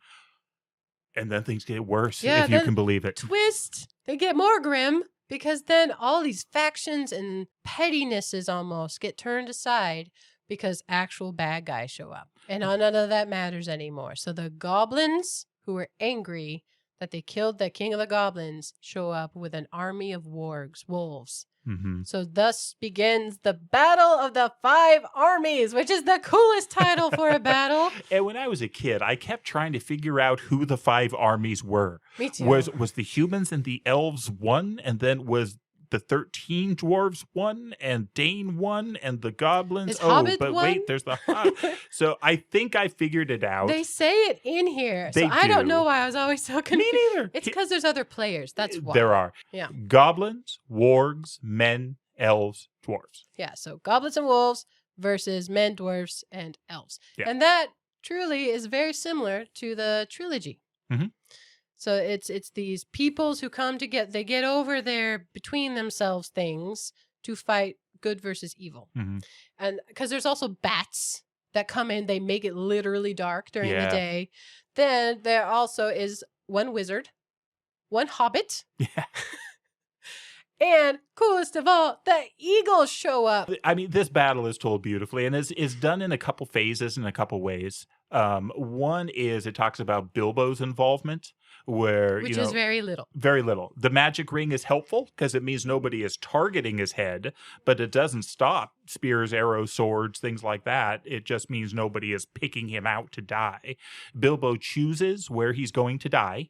And then things get worse, if you can believe it. Twist! They get more grim, because then all these factions and pettinesses almost get turned aside because actual bad guys show up. And none of that matters anymore. So the goblins, who were angry that they killed the king of the goblins, show up with an army of wolves. So thus begins the Battle of the Five Armies, which is the coolest title for a battle. And when I was a kid, I kept trying to figure out who the five armies were. Me too. Was the humans and the elves one, and then was the 13 dwarves one, and Dane one, and the goblins? Is Hobbit but one? wait, there's the So I think I figured it out. They say it in here. They so I don't do. know why I was always so confused. Me neither. It's because there's other players. That's why. There are. Yeah. Goblins, wargs, men, elves, dwarves. Yeah, so goblins and wolves versus men, dwarves, and elves. Yeah. And that truly is very similar to the trilogy. So it's these peoples who come together. They get over their between themselves things to fight good versus evil. And because there's also bats that come in, they make it literally dark during the day. Then there also is one wizard, one hobbit. Yeah. And coolest of all, the eagles show up. I mean, this battle is told beautifully and is done in a couple phases in a couple ways. One is it talks about Bilbo's involvement, where, Which is very little. very little. The magic ring is helpful because it means nobody is targeting his head, but it doesn't stop spears, arrows, swords, things like that. It just means nobody is picking him out to die. Bilbo chooses where he's going to die.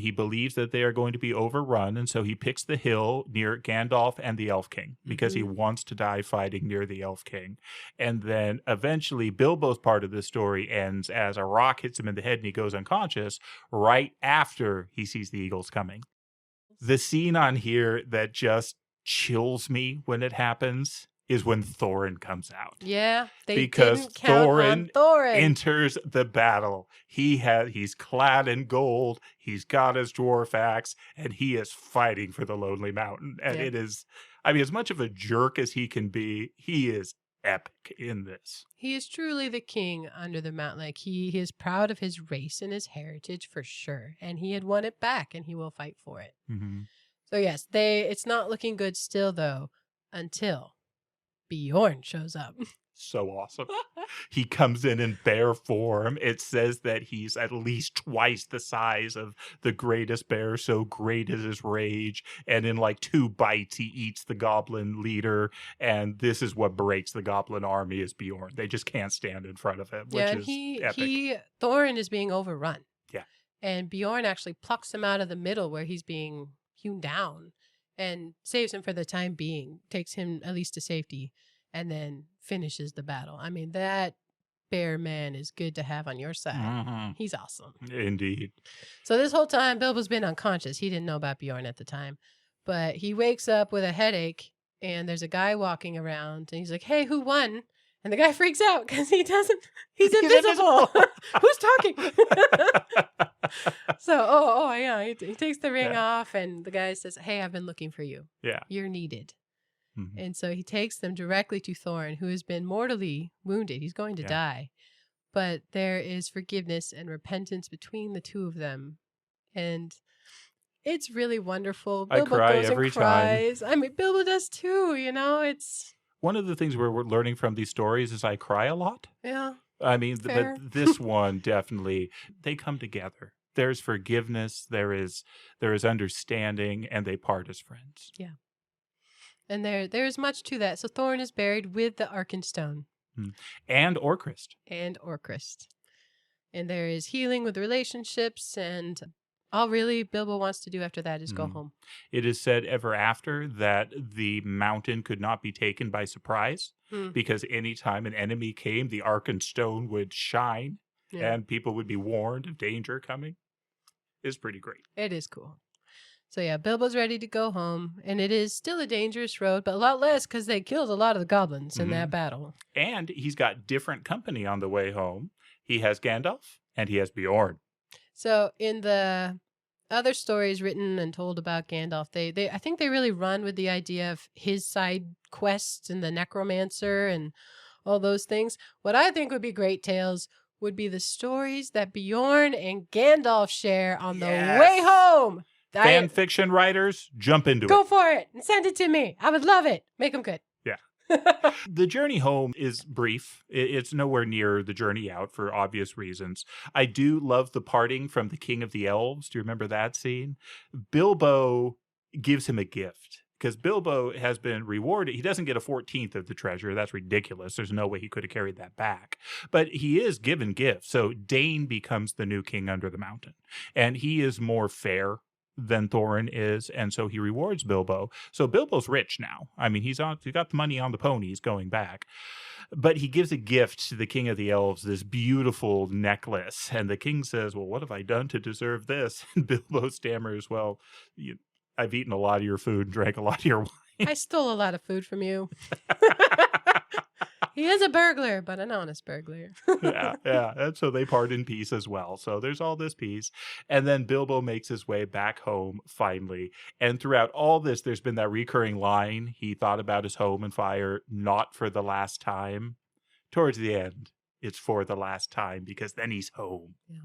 He believes that they are going to be overrun, and so he picks the hill near Gandalf and the Elf King because he wants to die fighting near the Elf King. And then eventually Bilbo's part of the story ends as a rock hits him in the head and he goes unconscious right after he sees the eagles coming. The scene on here that just chills me when it happens is when Thorin comes out. Yeah, they because didn't count on Thorin. Enters the battle. He's clad in gold. He's got his dwarf axe, and he is fighting for the Lonely Mountain. And it is, I mean, as much of a jerk as he can be, he is epic in this. He is truly the king under the mountain. Like he is proud of his race and his heritage for sure, and he had won it back, and he will fight for it. Mm-hmm. So yes, it's not looking good still though, until Bjorn shows up. So awesome. He comes in bear form. It says that he's at least twice the size of the greatest bear, so great is his rage. And in like 2 bites, he eats the goblin leader. And this is what breaks the goblin army is Bjorn. They just can't stand in front of him, which is epic. Thorin is being overrun. Yeah. And Bjorn actually plucks him out of the middle where he's being hewn down and saves him for the time being, takes him at least to safety, and then finishes the battle. I mean, that bear man is good to have on your side. Mm-hmm. He's awesome. Indeed. So this whole time, Bilbo's been unconscious. He didn't know about Bjorn at the time. But he wakes up with a headache, and there's a guy walking around, and he's like, hey, who won? And the guy freaks out because he's invisible. Who's talking? So, yeah, he takes the ring off, and the guy says, hey, I've been looking for you. Yeah. You're needed. Mm-hmm. And so he takes them directly to Thorin, who has been mortally wounded. He's going to die. But there is forgiveness and repentance between the two of them. And it's really wonderful. Bilbo I cry goes every and cries. I mean, Bilbo does too, it's... One of the things we're learning from these stories is I cry a lot. Yeah. I mean, this one definitely, they come together. There's forgiveness, there is understanding, and they part as friends. Yeah. And there's much to that. So Thorin is buried with the Arkenstone. And Orcrist. And there is healing with relationships, and all really Bilbo wants to do after that is go home. It is said ever after that the mountain could not be taken by surprise because anytime an enemy came, the Arkenstone would shine and people would be warned of danger coming. It's pretty great. It is cool. So yeah, Bilbo's ready to go home, and it is still a dangerous road, but a lot less because they killed a lot of the goblins in that battle. And he's got different company on the way home. He has Gandalf, and he has Bjorn. So in the other stories written and told about Gandalf, I think they really run with the idea of his side quests and the necromancer and all those things. What I think would be great tales would be the stories that Bjorn and Gandalf share on the way home. Fan fiction writers, jump into it. Go for it and send it to me. I would love it. Make them good. Yeah. The journey home is brief. It's nowhere near the journey out for obvious reasons. I do love the parting from the King of the Elves. Do you remember that scene? Bilbo gives him a gift because Bilbo has been rewarded. He doesn't get a 14th of the treasure. That's ridiculous. There's no way he could have carried that back. But he is given gifts. So Dane becomes the new king under the mountain. And he is more fair than Thorin is, and so he rewards Bilbo. So Bilbo's rich now. I mean, he's got the money on the ponies going back. But he gives a gift to the King of the Elves, this beautiful necklace. And the king says, well, what have I done to deserve this? And Bilbo stammers, well, I've eaten a lot of your food and drank a lot of your wine. I stole a lot of food from you. He is a burglar, but an honest burglar. Yeah. And so they part in peace as well. So there's all this peace. And then Bilbo makes his way back home finally. And throughout all this, there's been that recurring line. He thought about his home and fire, not for the last time. Towards the end, it's for the last time because then he's home. Yeah.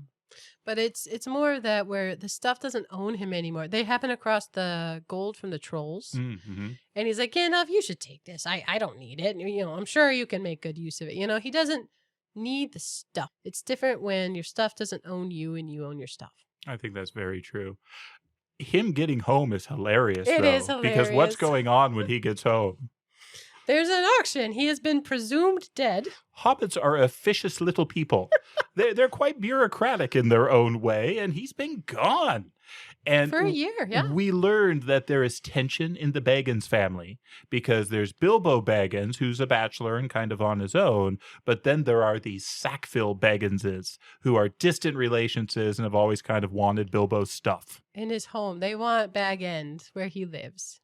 But it's more of that where the stuff doesn't own him anymore. They happen across the gold from the trolls. Mm-hmm. And he's like, Gandalf, you should take this. I don't need it. I'm sure you can make good use of it. He doesn't need the stuff. It's different when your stuff doesn't own you and you own your stuff. I think that's very true. Him getting home is hilarious, It though. is Because what's hilarious. going on when he gets home? There's an auction. He has been presumed dead. Hobbits are officious little people. They're quite bureaucratic in their own way, and he's been gone. And For a year, yeah. we learned that there is tension in the Baggins family because there's Bilbo Baggins, who's a bachelor and kind of on his own, but then there are these Sackville Bagginses who are distant relations and have always kind of wanted Bilbo's stuff. In his home. They want Bag End, where he lives.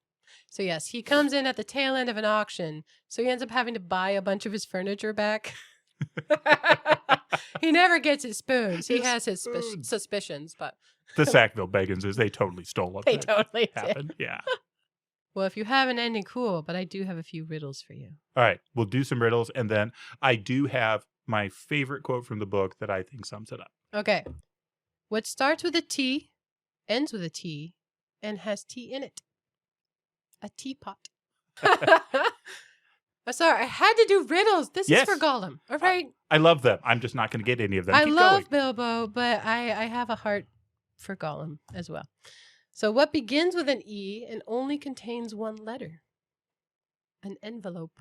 So yes, he comes in at the tail end of an auction, so he ends up having to buy a bunch of his furniture back. He never gets his spoons. He has his suspicions, but... The Sackville Bagginses, they totally stole it. They totally happened. did. Yeah. Well, if you have an ending, cool, but I do have a few riddles for you. All right, we'll do some riddles, and then I do have my favorite quote from the book that I think sums it up. Okay. What starts with a T, ends with a T, and has tea in it? A teapot. I'm sorry, I had to do riddles. This is for Gollum, all right? I love them. I'm just not going to get any of them. I Keep love going. Bilbo, but I have a heart for Gollum as well. So what begins with an E and only contains one letter? An envelope.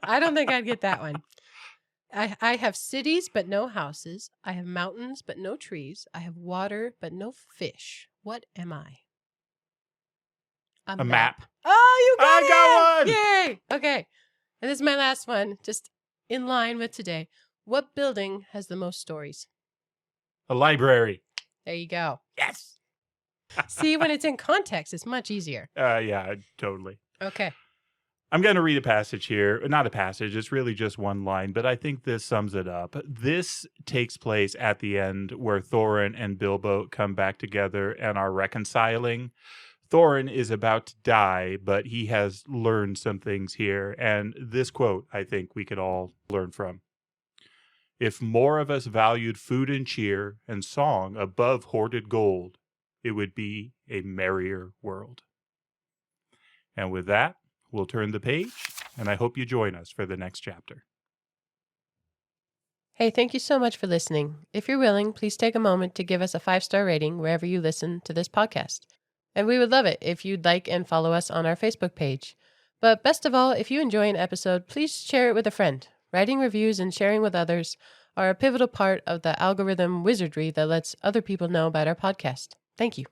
I don't think I'd get that one. I have cities, but no houses. I have mountains, but no trees. I have water, but no fish. What am I? A map. Oh, you got it! I got one! Yay! Okay. And this is my last one, just in line with today. What building has the most stories? A library. There you go. Yes. See, when it's in context, it's much easier. Yeah, totally. Okay. I'm going to read a passage here. Not a passage. It's really just one line, but I think this sums it up. This takes place at the end where Thorin and Bilbo come back together and are reconciling. Thorin is about to die, but he has learned some things here. And this quote, I think we could all learn from. If more of us valued food and cheer and song above hoarded gold, it would be a merrier world. And with that, we'll turn the page, and I hope you join us for the next chapter. Hey, thank you so much for listening. If you're willing, please take a moment to give us a 5-star rating wherever you listen to this podcast. And we would love it if you'd like and follow us on our Facebook page. But best of all, if you enjoy an episode, please share it with a friend. Writing reviews and sharing with others are a pivotal part of the algorithm wizardry that lets other people know about our podcast. Thank you.